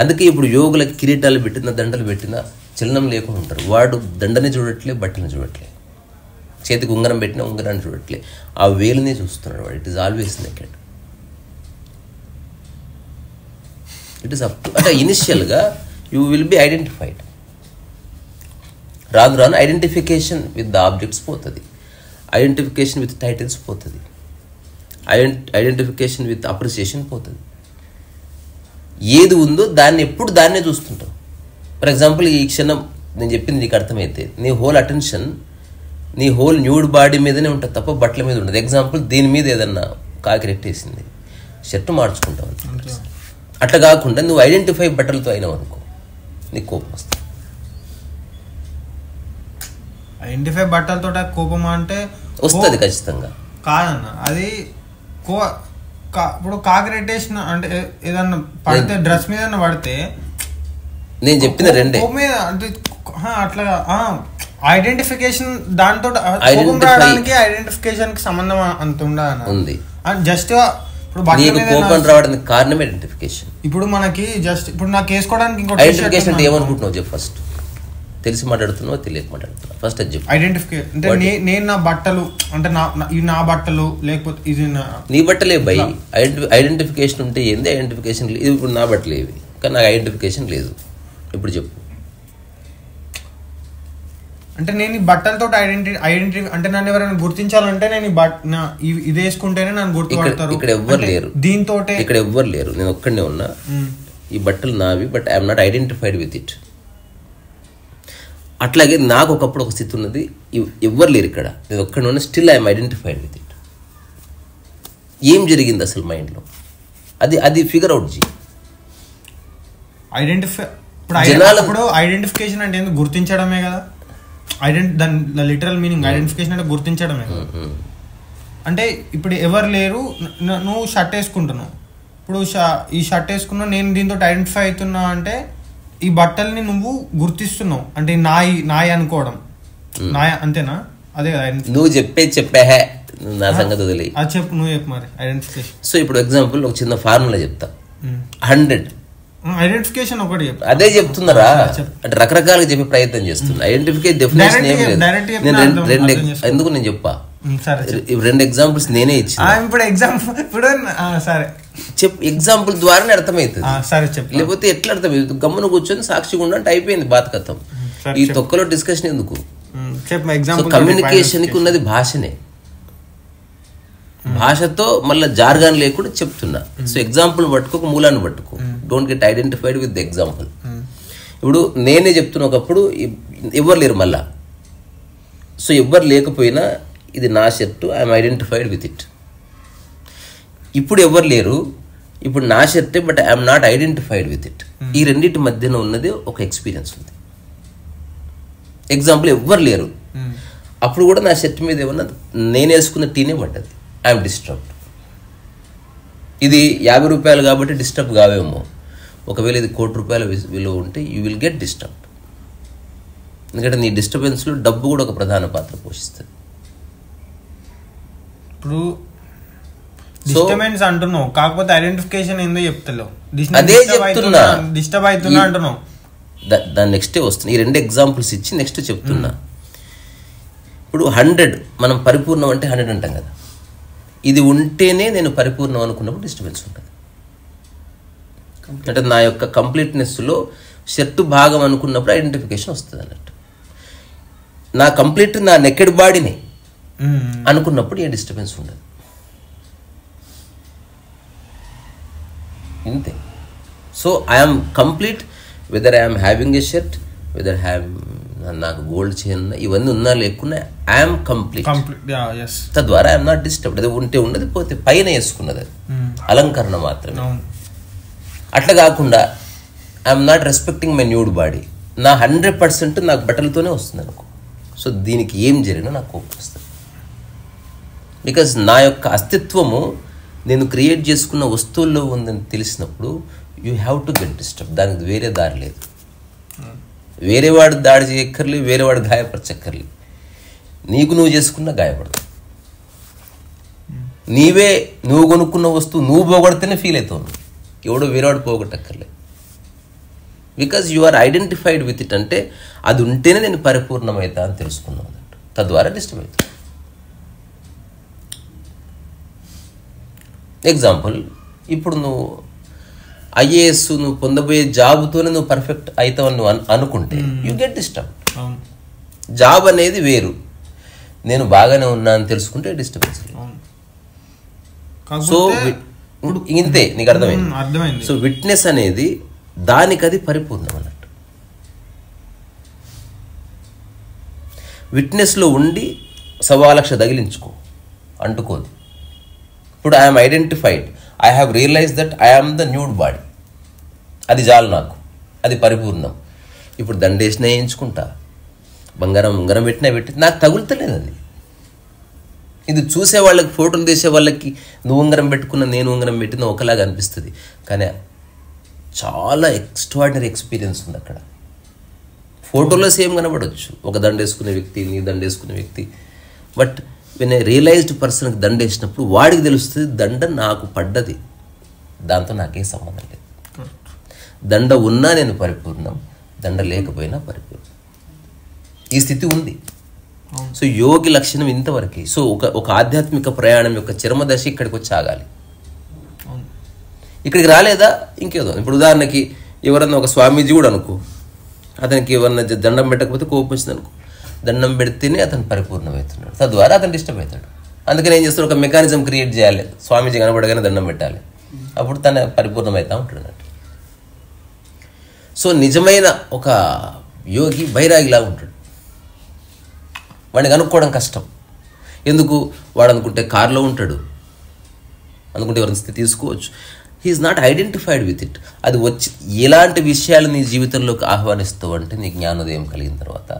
అందుకే ఇప్పుడు యోగులకి కిరీటాలు పెట్టిన, దండలు పెట్టిన చలనం లేకుండా ఉంటారు. వాడు దండని చూడట్లే, బట్టని చూడట్లే, చేతికి ఉంగరం పెట్టిన ఉంగరాన్ని చూడట్లే, ఆ వేలునే చూస్తున్నాడు వాడు. It is always naked. It is up to అంటే ఇనిషియల్గా యూ విల్ బి ఐడెంటిఫైడ్. రాను ఐడెంటిఫికేషన్ విత్ ద ఆబ్జెక్ట్స్ పోతుంది, ఐడెంటిఫికేషన్ విత్ టైటిల్స్ పోతుంది, ఐడెంటిఫికేషన్ విత్ అప్రిసియేషన్ పోతుంది. ఏది ఉందో దాన్నే చూస్తుంటాం. ఫర్ ఎగ్జాంపుల్ ఈ క్షణం నేను చెప్పింది నీకు అర్థమైతే నీ హోల్ అటెన్షన్ నీ హోల్ న్యూడ్ బాడీ మీదనే ఉంటుంది తప్ప బట్టల మీద ఉండదు. ఎగ్జాంపుల్ దీని మీద ఏదన్నా కాకి రెట్టేసింది, షర్ట్ మార్చుకుంటావు. అట్లా కాకుండా నువ్వు ఐడెంటిఫై బట్టలతో అయినావు అనుకో, నీకు కోపం వస్తుంది. ఐడెంటిఫై బట్టలతో కోపం అంటే వస్తుంది ఖచ్చితంగా. కాదన్న, అది ఇప్పుడు కాకిరెట్టేసిన అంటే ఏదన్నా పడితే డ్రెస్ మీద పడితే నేను చెప్పిన రెండే అంటే అట్లా ఐడెంటిఫికేషన్ దాంతో ఐడెంటిఫికేషన్ కి సంబంధం అంత ఉంది. జస్ట్ ఇప్పుడు కోపం రావడానికి కారణం ఐడెంటిఫికేషన్. ఇప్పుడు మనకి జస్ట్ ఇప్పుడు నాకు వేసుకోవడానికి ఐడెంటిఫికేషన్ అంటే ఏమనుకుంటున్నావు చెప్పు. ఫస్ట్ తెలిసి మాట్లాడుతున్నావు, తెలియక మాట్లాడుతున్నావు? ఫస్ట్ అది చెప్పు. ఐడెంటిఫికేషన్ అంటే నేను నా బట్టలు అంటే ఇవి నా బట్టలు లేకపోతే ఇది నీ బట్టలే బై. ఐడెంటిఫికేషన్ ఉంటే ఏంది? ఐడెంటిఫికేషన్ లేదు. ఇప్పుడు నా బట్టలు ఏవి, కానీ నాకు ఐడెంటిఫికేషన్ లేదు. ఇప్పుడు చెప్పు. అంటే నేను ఈ బట్టలతో ఐడెంటిటీ అంటే నన్ను ఎవరైనా గుర్తించాలంటే నేను ఇది వేసుకుంటేనే నన్ను గుర్తుపడతారు. ఇక్కడ ఎవ్వరు లేరు, దీంతో ఇక్కడ ఎవ్వరు లేరు. నేను ఒక్కడనే ఉన్నా. ఈ బట్టలు నావి, but I'm not identified with it. అట్లాగే నాకు ఒకప్పుడు ఒక స్థితి ఉన్నది, ఎవ్వరు లేరు ఇక్కడ, నేను ఒక్కడే ఉన్నా. Still I'm identified with it. ఏం జరిగింది అసలు మైండ్లో? అది ఫిగర్ అవుట్ చేయి. ఇప్పుడు ఐడెంటిఫికేషన్ అంటే గుర్తించడమే కదా. దాని లిటరల్ మీనింగ్ ఐడెంటిఫికేషన్ అంటే గుర్తించడమే. అంటే ఇప్పుడు ఎవరు లేరు, నువ్వు షర్ట్ వేసుకుంటున్నావు, ఇప్పుడు ఈ షర్ట్ వేసుకున్నావు, నేను దీంతో ఐడెంటిఫై అవుతున్నా అంటే ఈ బట్టల్ని నువ్వు గుర్తిస్తున్నావు, అంటే నాయి అనుకోవడం, అంతేనా? అదే కదా నువ్వు చెప్పే నా సంగతి వదిలి చెప్పు, నువ్వు చెప్పు మరి ఐడెంటిఫికేషన్. సో ఇప్పుడు ఎగ్జాంపుల్ ఒక చిన్న ఫార్ములా చెప్తా. 100 ఐడెంటిఫికేషన్ ఒకటి చెప్పు. అదే చెప్తున్నారా, అంటే రకరకాలుగా చెప్పే ప్రయత్నం చేస్తున్నా. ఐడెంటిఫికేషన్ డెఫినేషన్ ఏం లేదు. ఎందుకు నేను చెప్పా, 2 ఎగ్జాంపుల్స్ నేనే ఇచ్చిన. ఇప్పుడు ఎగ్జాంపుల్ సరే చెప్పు, ఎగ్జాంపుల్ ద్వారానే అర్థమవుతుంది. సరే చెప్పు, లేకపోతే ఎట్లా అర్థమవుతుంది? గమ్మున కూర్చొని సాక్షిగా ఉండంటే అయిపోయింది బాతకథం. ఈ తొక్కలో డిస్కషన్ ఎందుకు? కమ్యూనికేషన్ కి ఉన్నది భాషనే, భాషతో మళ్ళీ జార్గాన్ లేకుండా చెప్తున్నా. సో ఎగ్జాంపుల్ పట్టుకో, మూలాన్ని పట్టుకో, don't get identified with the example. ఇప్పుడు నేనే చెప్తున్నా, ఒకప్పుడు ఎవ్వరు లేరు మళ్ళా. సో ఎవ్వరు లేకపోయినా ఇది నా shirt, I'm identified with it. ఇప్పుడు ఎవ్వరు లేరు, ఇప్పుడు నా షర్టే, but I'm not identified with it. ఈ రెండింటి మధ్యన ఉన్నది ఒక ఎక్స్పీరియన్స్ ఉంది. ఎగ్జాంపుల్ ఎవ్వరు లేరు, అప్పుడు కూడా నా షర్ట్ మీద ఏమన్నా నేను వేసుకున్న టీనే పడ్డది, ఐఎమ్ డిస్టర్బ్డ్. ఇది 50 రూపాయలు కాబట్టి డిస్టర్బ్ కావేమో, ఒకవేళ ఇది 1 కోటి రూపాయల విలువ ఉంటే యూ విల్ గెట్ డిస్టర్బ్డ్. ఎందుకంటే నీ డిస్టర్బెన్స్లో డబ్బు కూడా ఒక ప్రధాన పాత్ర పోషిస్తుంది. ఇప్పుడు డిస్టర్బెన్స్ అంటున్నావు, కాకపోతే ఐడెంటిఫికేషన్ ఏందో చెప్తలేవు. అదే చెప్తున్నా, డిస్టర్బ్ అవుతున్నా అంటున్నావు. దాని నెక్స్టే వస్తుంది. ఈ 2 ఎగ్జాంపుల్స్ ఇచ్చి నెక్స్ట్ చెప్తున్నా. ఇప్పుడు 100 మనం పరిపూర్ణం అంటే 100 అంటాం కదా, ఇది ఉంటేనే నేను పరిపూర్ణం అనుకున్నప్పుడు డిస్టర్బెన్స్ ఉంటుంది. అంటే నా యొక్క కంప్లీట్నెస్లో షర్టు భాగం అనుకున్నప్పుడు ఐడెంటిఫికేషన్ వస్తుంది అన్నట్టు. నా కంప్లీట్ నా నెకెడ్ బాడీని అనుకున్నప్పుడు ఏ డిస్టర్బెన్స్ ఉండదు. ఇంతే. So I'm complete whether I'm having a shirt, whether నాకు గోల్డ్ చైన్ ఇవన్నీ ఉన్నా లేకున్నా ఐఎమ్ కంప్లీట్. తద్వారా ఐఎమ్ నాట్ డిస్టర్బ్డ్. అది ఉంటే ఉన్నది, పోతే పైన వేసుకున్నది, అది అలంకరణ మాత్రమే. అట్లా కాకుండా I'm not respecting my nude body, నా 100% నాకు బట్టలతోనే వస్తుంది అనుకో. సో దీనికి ఏం జరిగినా నాకు కోపం వస్తుంది. బికాజ్ నా యొక్క అస్తిత్వము నేను క్రియేట్ చేసుకున్న వస్తువుల్లో ఉందని తెలిసినప్పుడు you have to get disturb. దానికి వేరే దారి లేదు. వేరేవాడు దాడి చేయక్కర్లేదు, వేరేవాడు గాయపరచక్కర్లేదు, నీకు నువ్వు చేసుకున్న గాయపడదు. నువ్వు కొనుక్కున్న వస్తువు నువ్వు పోగొడితేనే ఫీల్ అవుతావు, ఎవడో వేరేవాడు పోగొట్టక్కర్లేదు. Because you are identified with it. అంటే అది ఉంటేనే నేను పరిపూర్ణమవుతా అని తెలుసుకున్నావు అన్నట్టు. తద్వారా డిస్టర్బ్ అవుతుంది. ఎగ్జాంపుల్, ఇప్పుడు నువ్వు IAS నువ్వు పొందబోయే జాబ్తోనే నువ్వు పర్ఫెక్ట్ అవుతావని నువ్వు అనుకుంటే యూ గెట్ డిస్టర్బ్. జాబ్ అనేది వేరు, నేను బాగానే ఉన్నా అని తెలుసుకుంటే డిస్టర్బెన్స్. సో ఇంతే, నీకు అర్థమైంది. సో విట్నెస్ అనేది దానికది పరిపూర్ణం అన్నట్టు. విట్నెస్లో ఉండి 1,00,000 తగిలించుకో, అంటుకోదు. ఇప్పుడు I'm identified, I have realise that I am the nude body, అది చాలు నాకు, అది పరిపూర్ణం. ఇప్పుడు దండేసినా వేయించుకుంటా, ఉంగరం పెట్టినా నాకు తగులుతలేదు అది. ఇది చూసే వాళ్ళకి, ఫోటోలు తీసే వాళ్ళకి నువ్వు ఉంగరం పెట్టుకున్న నేను ఉంగరం పెట్టినా ఒకలాగా అనిపిస్తుంది, కానీ చాలా ఎక్స్ట్రాడినరీ ఎక్స్పీరియన్స్ ఉంది అక్కడ. ఫోటోలో సేమ్ కనబడవచ్చు, ఒక దండేసుకునే వ్యక్తి, నీ దండేసుకునే వ్యక్తి. బట్ వెన్ ఏ రియలైజ్డ్ పర్సన్కి దండేసినప్పుడు వాడికి తెలుస్తుంది దండ నాకు పడ్డది, దాంతో నాకేం సంబంధం లేదు. దండ ఉన్నా నేను పరిపూర్ణం, దండ లేకపోయినా పరిపూర్ణం. ఈ స్థితి ఉంది. సో యోగి లక్షణం ఇంతవరకు. సో ఒక ఆధ్యాత్మిక ప్రయాణం యొక్క చరమదశ ఇక్కడికి వచ్చి ఆగాలి. ఇక్కడికి రాలేదా ఇంకేదో. ఇప్పుడు ఉదాహరణకి ఎవరన్నా ఒక స్వామీజీ కూడా అనుకో, అతనికి ఎవరన్నా దండం పెట్టకపోతే కోపం వచ్చింది అనుకో, దండం పెడితేనే అతను పరిపూర్ణమవుతున్నాడు, తద్వారా అతను డిస్టర్బ్ అవుతాడు. అందుకని ఏం చేస్తాడు, ఒక మెకానిజం క్రియేట్ చేయాలి, స్వామీజీ కనబడగానే దండం పెట్టాలి, అప్పుడు తన పరిపూర్ణమవుతా ఉంటాడు. సో నిజమైన ఒక యోగి బైరాగిలా ఉంటాడు. వాడిని కనుక్కోవడం కష్టం. ఎందుకు? వాడు అనుకుంటే కారులో ఉంటాడు, అనుకుంటే ఎవరిని తీసుకోవచ్చు. He's not identified with it. అది వచ్చి ఎలాంటి విషయాలు నీ జీవితంలోకి ఆహ్వానిస్తావు అంటే, నీ జ్ఞానోదయం కలిగిన తర్వాత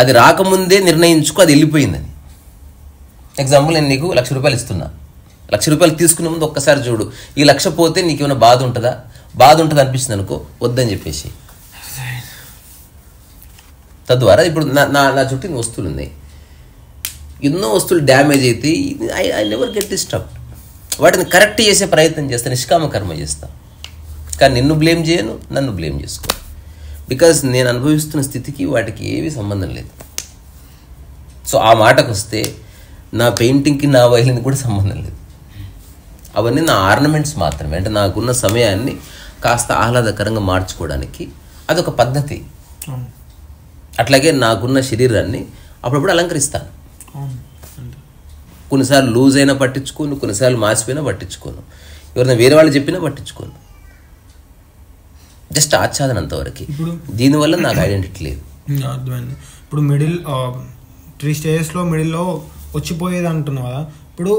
అది రాకముందే నిర్ణయించుకో అది వెళ్ళిపోయిందని. ఎగ్జాంపుల్, నేను నీకు 1,00,000 రూపాయలు ఇస్తున్నా. 1,00,000 రూపాయలు తీసుకునే ముందు ఒక్కసారి చూడు, ఈ 1,00,000 పోతే నీకేమైనా బాధ ఉంటుందా? బాధ ఉంటుంది అనిపిస్తుంది అనుకో, వద్దని చెప్పేసి. తద్వారా ఇప్పుడు నా చుట్టూ ఇన్ని వస్తువులు ఉన్నాయి, ఎన్నో వస్తువులు డ్యామేజ్ అయితే ఐ నెవర్ గెట్ డిస్టర్బ్డ్. వాటిని కరెక్ట్ చేసే ప్రయత్నం చేస్తా, నిష్కామ కర్మ చేస్తా. కానీ నిన్ను బ్లేమ్ చేయను, నన్ను బ్లేమ్ చేసుకో. బికాజ్ నేను అనుభవిస్తున్న స్థితికి వాటికి ఏమీ సంబంధం లేదు. సో ఆ మాటకు వస్తే నా పెయింటింగ్కి నా వైలిన్కి కూడా సంబంధం లేదు. అవన్నీ నా ఆర్నమెంట్స్ మాత్రమే. అంటే నాకున్న సమయాన్ని కాస్త ఆహ్లాదకరంగా మార్చుకోవడానికి అదొక పద్ధతి. అట్లాగే నాకున్న శరీరాన్ని అప్పుడప్పుడు అలంకరిస్తాను. కొన్నిసార్లు లూజ్ అయినా పట్టించుకోను, కొన్నిసార్లు మాసిపోయినా పట్టించుకోను, ఎవరైనా వేరే వాళ్ళు చెప్పినా పట్టించుకోను. జస్ట్ ఆచ్ఛాదన అంతవరకు. దీనివల్ల నాకు ఐడెంటిటీ లేదు. అర్థమైంది. ఇప్పుడు మిడిల్ 3 స్టేజెస్లో మిడిల్లో వచ్చిపోయేది అంటున్నావు కదా, ఇప్పుడు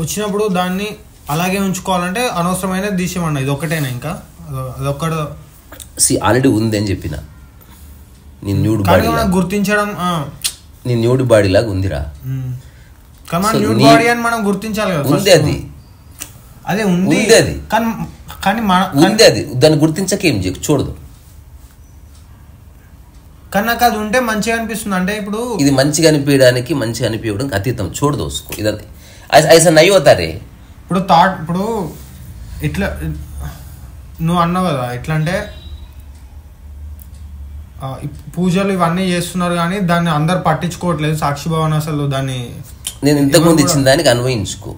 వచ్చినప్పుడు దాన్ని అలాగే ఉంచుకోవాలంటే అనవసరమైన తీసేయమన్నా, ఇది ఒక్కటేనా? ఇంకా అదొక్కడ ఆల్రెడీ ఉంది అని చెప్పిన. నీ న్యూడ్ బాడీ గుర్తించడం, నీ న్యూడ్ బాడీ లాగా ఉందిరా. న్యూడ్ బాడీ అని మనం గుర్తించాలి కదా. ఉంది, అది అదే ఉంది, అది కానీ ఉంది, అది దాన్ని గుర్తించక ఏం చూడదు. కానీ నాకు అది ఉంటే మంచిగా అనిపిస్తుంది. అంటే ఇప్పుడు ఇది మంచిగా అనిపించడానికి, మంచిగా అనిపించడానికి అతీతం చూడదోసుకో. ఇదంతా ఐసా నయ్యి అవుతారే. ఇప్పుడు ఇప్పుడు ఇట్లా నువ్వు అన్నావు కదా, ఎట్లా అంటే పూజలు ఇవన్నీ చేస్తున్నారు కానీ దాన్ని అందరు పట్టించుకోవట్లేదు. సాక్షి భవన్ అసలు దాన్ని నేను ఇంతకుముందు ఇచ్చిన దానికి అన్వయించుకో.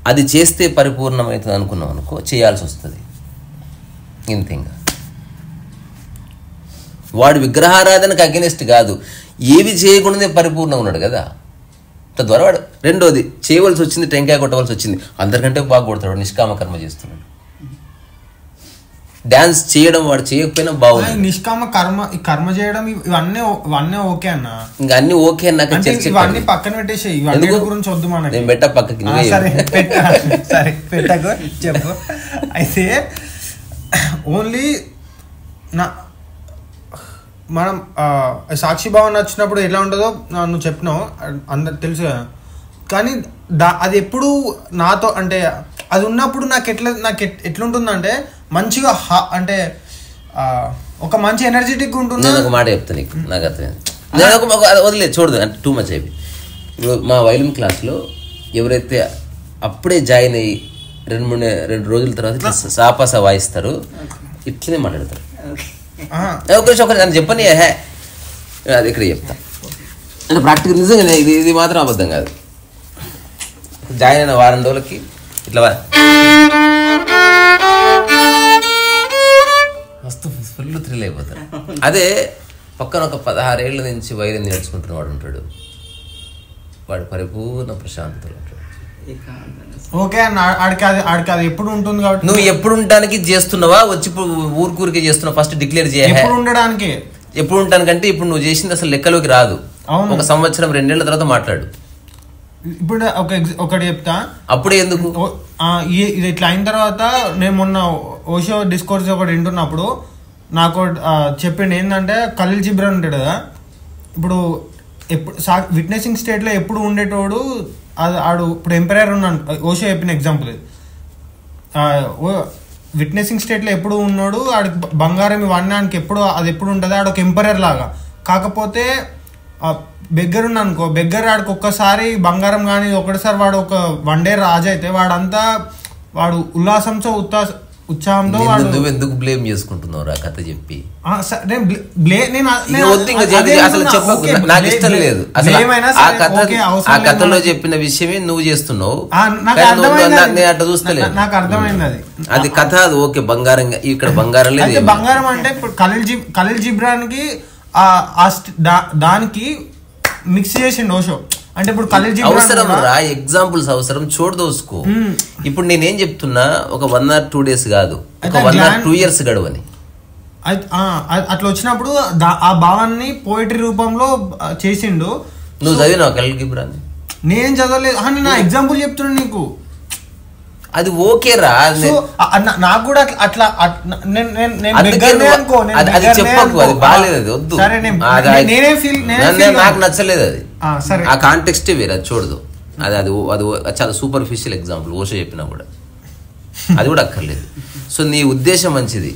అది చేస్తే పరిపూర్ణమవుతుంది అనుకున్నాం అనుకో, చేయాల్సి వస్తుంది. ఇంతేగా వాడు విగ్రహారాధనకు అగెనిస్ట్ కాదు, ఏవి చేయకుండానే పరిపూర్ణంగా ఉన్నాడు కదా. తద్వారా వాడు రెండోది చేయవలసి వచ్చింది, టెంకాయ కొట్టవలసి వచ్చింది, అందరికంటే బాగా కొడతాడు, నిష్కామ కర్మ చేస్తున్నాడు. డాన్స్ చేయడం వాడు చేయకపోయినా బాగుంది. నిష్కామ కర్మ చేయడం ఇవన్నీ ఓకే అన్న. ఇంకా అన్ని ఓకే అన్నాక ఇవన్నీ పక్కన పెట్టేసి ఇవన్నీ గురించి వద్దు మనకి. నేను పెట్ట పక్కకి సరే పెట్టకు చెప్పు. అయితే ఓన్లీ మనం సాక్షి భవన్ వచ్చినప్పుడు ఎలా ఉంటుందో నువ్వు చెప్పినావు, అందరు తెలుసు కదా. కానీ అది ఎప్పుడు నాతో అంటే అది ఉన్నప్పుడు నాకు ఎట్లుంటుందంటే మంచిగా అంటే ఒక మంచి ఎనర్జెటిక్ ఉంటుంది. నేను ఒక మాట చెప్తాను నీకు, నాకు అర్థమైంది. వదిలేదు చూడదు అంటే టూ మచ్ అయిపోయి. మా వైలిన్ క్లాస్లో ఎవరైతే అప్పుడే జాయిన్ అయ్యి 2 రోజుల తర్వాత ఇట్లా సాపాస వాయిస్తారు, ఇట్లనే మాట్లాడతారు. ఒకటి నన్ను చెప్పని అది ఇక్కడ చెప్తా అంటే ప్రాక్టికల్ నిజంగా ఇది మాత్రం అబద్ధం కాదు. జాయిన్ అయిన వారం రోజులకి ఇట్లా మస్తు ఫుల్ థ్రిల్ అయిపోతారు. అదే పక్కన ఒక 16 ఏళ్ళ నుంచి వైద్యం నేర్చుకుంటున్న వాడు ఉంటాడు, వాడు పరిపూర్ణ ప్రశాంతతలో ఉంటాడు. ఓకే అన్న, ఆడికి అది ఎప్పుడు ఉంటుంది కాబట్టి. నువ్వు ఎప్పుడు ఉండడానికి చేస్తున్నావా, వచ్చి ఊరికే చేస్తున్నావు? ఫస్ట్ డిక్లేర్ చేయాలి. ఎప్పుడు ఉండడానికి, ఎప్పుడు ఉండడానికంటే ఇప్పుడు నువ్వు చేసింది అసలు లెక్కలోకి రాదు. ఒక సంవత్సరం 2 ఏళ్ల తర్వాత మాట్లాడు. ఇప్పుడు ఒకటి చెప్తా, అప్పుడే ఎందుకు ఇది ఇట్లా అయిన తర్వాత నేను మొన్న ఓషో డిస్కోర్స్ ఒకటి వింటున్నప్పుడు నాకు చెప్పిండు ఏంటంటే, ఖలీల్ జిబ్రాన్ ఉంటాడు కదా, ఇప్పుడు ఎప్పుడు విట్నెసింగ్ స్టేట్లో ఎప్పుడు ఉండేటోడు ఆడు ఇప్పుడు ఎంపైర్ ఉన్నాను. ఓషో చెప్పిన ఎగ్జాంపుల్, విట్నెసింగ్ స్టేట్లో ఎప్పుడు ఉన్నాడు, ఆడికి బంగారం ఇవన్నీ ఆడికి ఎప్పుడు అది ఎప్పుడు ఉంటుంది, ఆడు ఒక ఎంపైర్ లాగా. కాకపోతే బెగ్గర్ ఉన్నా అనుకో, బెగ్గర్ ఆడికి ఒక్కసారి బంగారం కానీ ఒకటిసారి వాడు ఒక 1 డే రాజు అయితే వాడు ఉల్లాసంతో ఉత్సాహంతో నువ్వు ఎందుకు బ్లేమ్ చేసుకుంటున్నావు రా కథ చెప్పి? నాకు ఇష్టం లేదు అసలు ఆ కథలో చెప్పిన విషయమే నువ్వు చేస్తున్నావు. నేను అట్లా చూస్తలేదు, నాకు అర్థమైంది అది కథ. అది ఓకే, బంగారం ఇక్కడ బంగారం లేదు. బంగారం అంటే ఇప్పుడు ఖలీల్ జిబ్రాన్ కి దానికి మిక్స్ చేసిండు ఓషో. అంటే ఇప్పుడు అవసరం రా, ఎగ్జాంపుల్స్ అవసరం, చూడదోసుకో. ఇప్పుడు నేనేం చెప్తున్నా, ఒక 1 or 2 days కాదు, ఒక 1 or 2 years గడవని. అట్లా వచ్చినప్పుడు ఆ భావాన్ని పోయిటరీ రూపంలో చేసిండు. నువ్వు చదివినావు ఖలీల్ జిబ్రాన్? నేను చదవలేదు, నేను ఎగ్జాంపుల్ చెప్తున్నా నీకు. అది ఓకేరా. నాకు కూడా అట్లా అది చెప్పకు, అది బాగాలేదు, అది వద్దు, నాకు నచ్చలేదు అది. ఆ కాంటెక్స్టే వేరే, అది చూడదు. అది అది అది చాలా సూపర్ఫిషియల్ ఎగ్జాంపుల్ ఓషో చెప్పినా కూడా, అది కూడా అక్కర్లేదు. సో నీ ఉద్దేశం మంచిది,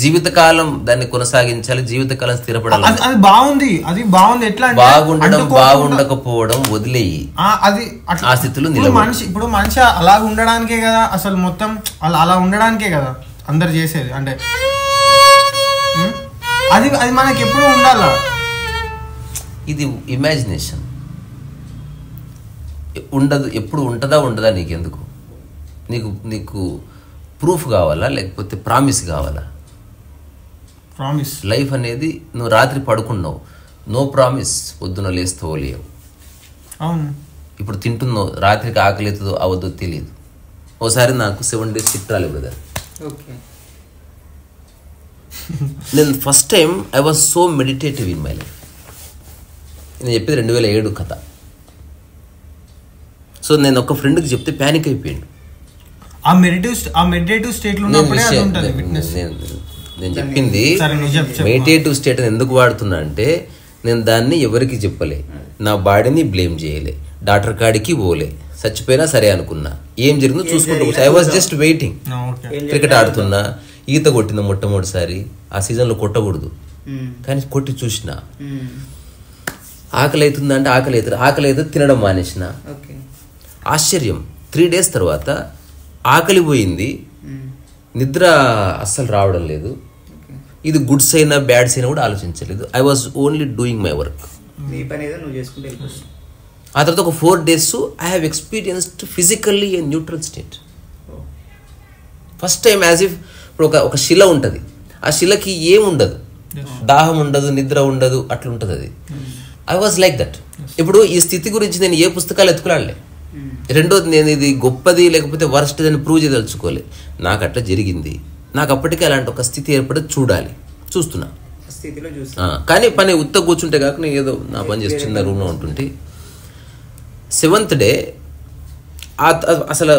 జీవితకాలం దాన్ని కొనసాగించాలి, జీవితకాలం స్థిరపడాలి, అది బాగుంది, అది బాగుంది. ఎట్లా బాగుండడం బాగుండకపోవడం వదిలేయి, అది ఆ స్థితిలో మనిషి ఇప్పుడు మనిషి అలా ఉండడానికే కదా, అసలు మొత్తం అలా ఉండడానికే కదా అందరు చేసేది. అంటే అది అది మనకి ఎప్పుడు ఉండాలా. ఇది ఇమాజినేషన్ ఉండదు, ఎప్పుడు ఉంటుందా ఉండదా నీకెందుకు? నీకు ప్రూఫ్ కావాలా లేకపోతే ప్రామిస్ కావాలా? ప్రామిస్. లైఫ్ అనేది నువ్వు రాత్రి పడుకున్నావు, నో ప్రామిస్, పొద్దున లేస్తావో లేవు. అవును. ఇప్పుడు తింటున్నావు, రాత్రికి ఆకలి అవుతుందో అవద్దో తెలియదు. ఓసారి నాకు 7 days షిఫ్ట్ రాలేదు బ్రదర్. నేను first time I was so meditative in my life. నేను చెప్పేది 2007 కథ. సో నేను ఒక ఫ్రెండ్కి చెప్తే ప్యానిక్ అయిపోయాడు. ఆ మెడిటేటివ్ స్టేట్ లో నేను చెప్పింది మెడిటేటివ్ స్టేట్ అని ఎందుకు వాడుతున్నా అంటే, నేను దాన్ని ఎవరికి చెప్పలే, నా బాడీని బ్లేమ్ చేయలే, డాక్టర్ కాడికి పోలే, చచ్చిపోయినా సరే అనుకున్నా, ఏం జరిగిందో చూసుకుంటూ. I was just waiting. Cricket ఆడుతున్నా, ఈత కొట్టిన మొట్టమొదటిసారి, ఆ సీజన్లో కొట్టకూడదు కానీ కొట్టి చూసిన. ఆకలి అవుతుందంటే ఆకలి అయితే తినడం మానేసిన. ఆశ్చర్యం, 3 days తర్వాత ఆకలి పోయింది, నిద్ర అస్సలు రావడం లేదు. ఇది గుడ్స్ అయినా బ్యాడ్స్ అయినా కూడా ఆలోచించలేదు. I was only doing my work. ఆ తర్వాత ఒక 4 days I have experienced physically A neutral state. First time as if ఇప్పుడు ఒక శిల ఉంటుంది, ఆ శిలకి ఏముండదు, దాహం ఉండదు, నిద్ర ఉండదు, అట్లుంటుంది అది. I was like that. ఇప్పుడు ఈ స్థితి గురించి నేను ఏ పుస్తకాలు ఎత్తుకులాడలే. రెండోది, నేను ఇది గొప్పది లేకపోతే వరస్ట్ అని ప్రూవ్ చేయదలుచుకోలే. నాకు అట్లా జరిగింది, నాకు అప్పటికే అలాంటి ఒక స్థితి ఏర్పడదు, చూస్తున్నా కానీ పని ఉత్త కూర్చుంటే కాక నేను ఏదో నా పని చేసి చిన్న రూమ్లో ఉంటుంటే, 7th day అసలు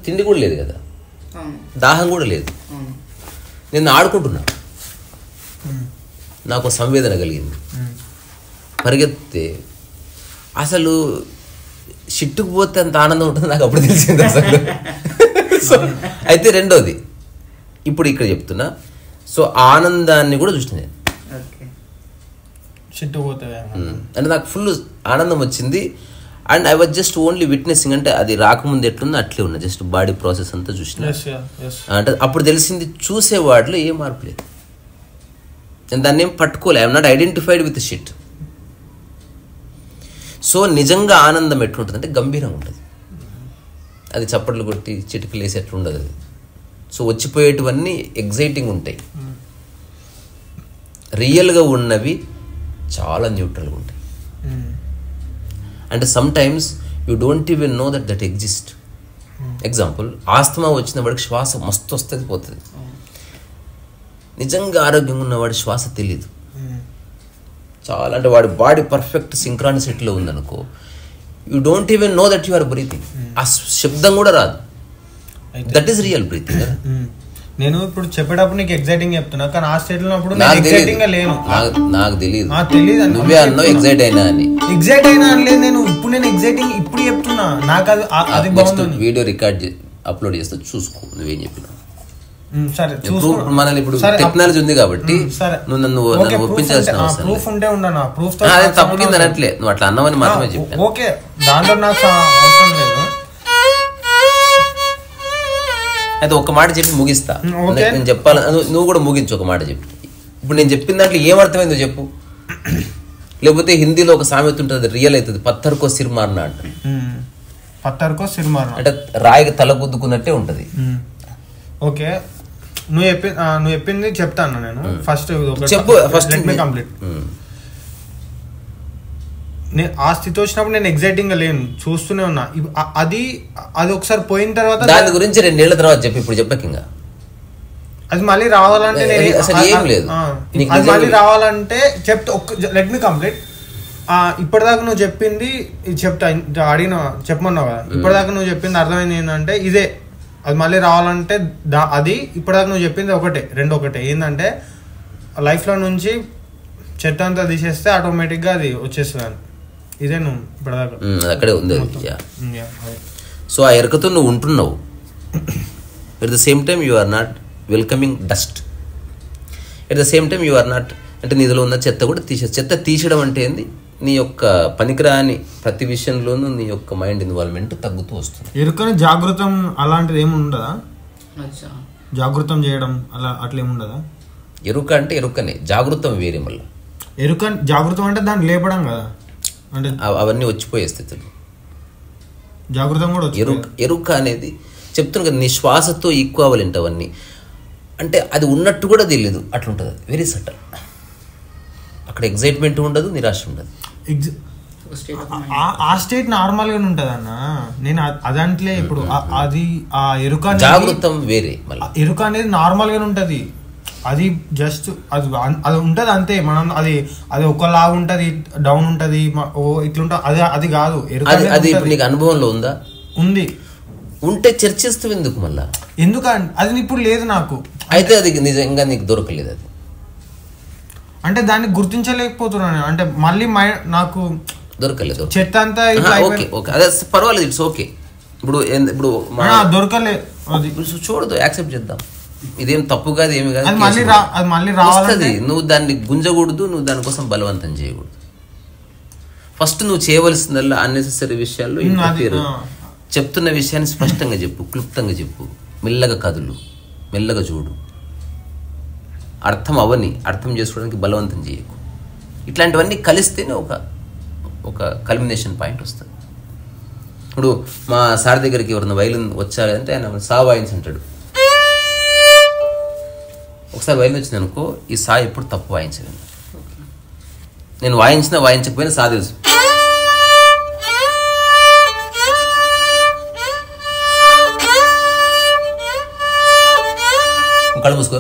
తిండి కూడా లేదు కదా, దాహం కూడా లేదు, నేను ఆడుకుంటున్నా, నాకు సంవేదన కలిగింది. పరిగెత్తే అసలు షిట్టుకు పోతే అంత ఆనందం ఉంటుంది నాకు అప్పుడు తెలిసింది అసలు. సో అయితే రెండోది ఇప్పుడు ఇక్కడ చెప్తున్నా. సో ఆనందాన్ని కూడా చూసిన నేను, అంటే నాకు ఫుల్ ఆనందం వచ్చింది. And I was just only witnessing, అంటే అది రాకముందు ఎట్లుందో అట్లే ఉన్నా, జస్ట్ బాడీ ప్రాసెస్ అంతా చూసిన. అంటే అప్పుడు తెలిసింది చూసేవాడిలో ఏ మార్పు లేదు. నేను దాన్ని ఏం పట్టుకోలే, I'm not identified with shit. So నిజంగా ఆనందం ఎట్లుంటుంది అంటే గంభీరంగా ఉంటుంది, అది చప్పట్లు కొట్టి చిటికలు వేసి ఎట్లుండదు అది. సో వచ్చిపోయేటివన్నీ ఎగ్జైటింగ్ ఉంటాయి, రియల్గా ఉన్నవి చాలా న్యూట్రల్గా ఉంటాయి. అంటే some times you don't even know that exist. Example, asthma వచ్చిన వాడికి శ్వాస మస్తు వస్తుంది పోతుంది, నిజంగా ఆరోగ్యంగా ఉన్నవాడి శ్వాస తెలియదు చాలా. అంటే వాడి బాడీ పర్ఫెక్ట్ సింక్రానిసిటీలో ఉందనుకో, you don't even know that you are breathing. ఆ శబ్దం కూడా రాదు, దట్ ఈస్ రియల్ బ్రీతింగ్. నేను ఇప్పుడు చెప్పేటప్పుడు నీకు ఎగ్జైటింగ్ చెప్తున్నా, కానీ ఆ స్టేట్ లో నాకు తెలియదు. నువ్వే అన్నావు ఎగ్జైట్ అయినా అని. ఎగ్జైట్ అయినా అనలేదు నేను, ఇప్పుడు నేను ఎగ్జైటింగ్ ఇప్పుడు చెప్తున్నా. నాకు అది బాగుంది. వీడియో రికార్డ్ అప్లోడ్ చేస్తే చూసుకో నువ్వేం చెప్పినావు. సరే, మనల్ని ఇప్పుడు టెక్నాలజీ ఉంది కాబట్టి నువ్వు నన్ను ఒప్పించాల్సిన అవసరం ప్రూఫ్ ఉంటే ఉండనా, ప్రూఫ్ తప్పు కింద అనట్లే, నువ్వు అట్లా అన్నావని మాత్రమే చెప్పాను. ఓకే, దాంట్లో నాకు అవసరం లేదు. అయితే ఒక మాట చెప్పి ముగిస్తా, నేను చెప్పాలి, నువ్వు కూడా ముగించు ఒక మాట చెప్పి. ఇప్పుడు నేను చెప్పిన దాంట్లో ఏమర్థమైందో చెప్పు, లేకపోతే హిందీలో ఒక సామెత ఉంటుంది, రియల్ అవుతుంది, పత్తర్కో సిర్మార్నా అంట. పత్తర్కో సిర్మార్నా అంటే రాయికి తల గుద్దుకున్నట్టే ఉంటది. ఓకే, నువ్వు చెప్పింది చెప్తాను నేను. ఫస్ట్ చెప్పు, ఫస్ట్ కంప్లీట్. నేను ఆ స్థితి వచ్చినప్పుడు నేను ఎగ్జైటింగ్ గా లేను, చూస్తూనే ఉన్నా. అది ఒకసారి పోయిన తర్వాత దాని గురించి 2 ఏళ్ల తర్వాత చెప్పి, ఇప్పుడు చెప్పక ఇంకా అది మళ్ళీ రావాలంటే అసలు ఏం లేదు. అది మళ్ళీ రావాలంటే చెప్తా, లెట్ మీ కంప్లీట్. ఇప్పటిదాకా నువ్వు చెప్పింది చెప్తా, అడిగిన చెప్పమన్నావు కదా, ఇప్పటిదాకా నువ్వు చెప్పింది అర్థమైంది ఏంటంటే ఇదే అది మళ్ళీ రావాలంటే అది ఇప్పటిదాకా నువ్వు చెప్పింది ఒకటే ఏంటంటే లైఫ్లో నుంచి చెత్త అంతా తీసేస్తే ఆటోమేటిక్గా అది వచ్చేస్తుంది. ఇదే నువ్వు ఇప్పటిదాకా అక్కడే ఉంది. సో ఆ ఎరకతో నువ్వు ఉంటున్నావు. At the same time you are not welcoming dust. At the same time you are not అంటే నీలో ఉన్న చెత్త కూడా చెత్త తీసేయడం అంటే ఏంది, నీ యొక్క పనికిరాని ప్రతి విషయంలోనూ నీ యొక్క మైండ్ ఇన్వాల్వ్మెంట్ తగ్గుతూ వస్తుంది. ఎరుకని జాగృతం అలాంటిది ఏమి ఉండదా? జాగృతం చేయడం అట్లా ఏముండదా? ఎరుక అంటే ఎరుకనే, జాగృతం వేరే. మళ్ళీ జాగృతం అంటే దాన్ని లేపడం కదా, అంటే అవన్నీ వచ్చిపోయే స్థితులు. జాగృతం కూడా ఎరుక అనేది చెప్తున్నా కదా, నీ శ్వాసతో ఈక్వ అవ్వాలంటే అవన్నీ. అంటే అది ఉన్నట్టు కూడా తెలియదు, అట్లుంటుంది. అది వెరీ సటల్. అక్కడ ఎగ్జైట్మెంట్ ఉండదు, నిరాశ ఉండదు. ఆ స్టేట్ నార్మల్ గా ఉంటది అన్న. నేను అదంటే ఇప్పుడు అది ఆ ఎరుక జాగృతం వేరే. మళ్ళీ ఎరుక అనేది నార్మల్ గా ఉంటది, అది జస్ట్ అది ఉంటది అంతే. మనం అది ఒకలాగా ఉంటది, డౌన్ ఉంటది, ఇట్లుంటది. అది కాదు ఎరుక. అది ఇప్పుడు నీకు అనుభవంలో ఉందా? ఉంది. ఉంటే చర్చిస్తూ ఎందుకు మళ్ళా? ఎందుకంటే అది ఇప్పుడు లేదు నాకు. అయితే అది నిజంగా నీకు దొరకలేదు. అది అంటే దాన్ని గుర్తించలేకపోతున్నాను. అంటే మళ్ళీ నాకు దొరకలేదు. చెత్త అంతా ఓకే అదే పర్వాలేదు, ఇట్స్ ఓకే. ఇప్పుడు దొరకలేదు, చూడదు, యాక్సెప్ట్ చేద్దాం. ఇదేం తప్పు కాదు, ఏమి కాదు. మళ్ళీ రావాలి. నువ్వు దాన్ని గుంజకూడదు, నువ్వు దానికోసం బలవంతం చేయకూడదు. ఫస్ట్ నువ్వు చేయవలసిందల్లా అన్నెసెసరీ విషయాల్లో చెప్తున్న విషయాన్ని స్పష్టంగా చెప్పు, క్లుప్తంగా చెప్పు, మెల్లగా కదులు, మెల్లగా చూడు, అర్థం చేసుకోవడానికి బలవంతం చేయకు. ఇట్లాంటివన్నీ కలిస్తేనే ఒక కల్మినేషన్ పాయింట్ వస్తుంది. ఇప్పుడు మా సార్ దగ్గరికి ఎవరైనా వైలిన్ వచ్చారంటే ఆయన సా వాయించంటాడు. ఒకసారి వైలిన్ వచ్చింది అనుకో, ఈ సా ఎప్పుడు తప్పు వాయించలేను. నేను వాయించకపోయినా సా తెలుసు. కళ్ళు మూసుకో.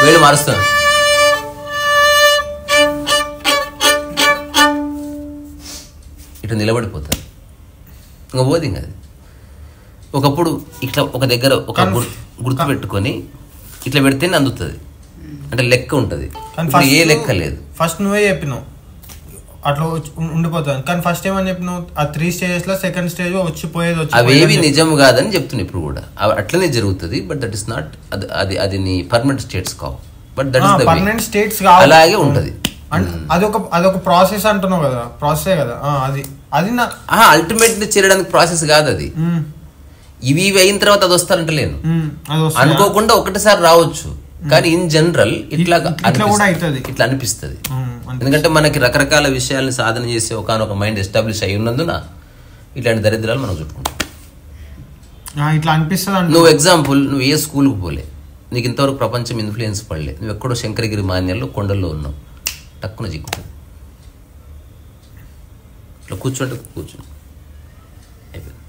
వేళ్ళు మారుస్తాను. ఇట్లా నిలబడిపోతారు, ఇంకా పోదు. ఇంకా అది ఒకప్పుడు ఇట్లా ఒక దగ్గర ఒక గుర్తు పెట్టుకొని ఇట్లా పెడితేనే అందుతుంది. అంటే లెక్క ఉంటుంది, ఏ లెక్క లేదు. ఫస్ట్ నువ్వే చెప్పినావు అట్లా ఉండిపోతాను, కానీ ఫస్ట్ ఏమని చెప్పినావు, ఆ 3 stages లో సెకండ్ స్టేజ్ వచ్చిపోయేది. అవేవి నిజం కాదని చెప్తున్నా ఇప్పుడు కూడా. అట్లనే జరుగుతుంది, బట్ దట్ ఇస్ నాట్, అది నీ పర్మనెంట్ స్టేట్స్ కావు. But that is permanent states అలాగే ఉంటది. అదొక ప్రాసెస్ అంటున్నావు కదా, ప్రాసెస్ కదా అది నా అల్టిమేట్ చేయడానికి ప్రాసెస్ కాదు అది. ఇవి అయిన తర్వాత అది వస్తారంటలేను, అనుకోకుండా ఒకటిసారి రావచ్చు. కానీ ఇన్ జనరల్ ఇట్లా అనిపిస్తుంది. ఎందుకంటే మనకి రకరకాల విషయాల్ని సాధన చేసే ఒకనొక మైండ్ ఎస్టాబ్లిష్ అయి ఉన్నందున ఇట్లాంటి దరిద్రాలు మనం చుట్టుకుంటాం. ఇట్లా అనిపిస్తుంది. నువ్వు ఎగ్జాంపుల్, నువ్వు ఏ స్కూల్కి పోలే, నీకు ఇంతవరకు ప్రపంచం ఇన్ఫ్లుయెన్స్ పడలే, నువ్వు ఎక్కడో శంకరగిరి మాన్యాల్లో కొండల్లో ఉన్నావు, టక్కున చిక్కుతుంది. ఇట్లా కూర్చుంటే అయిపోయింది.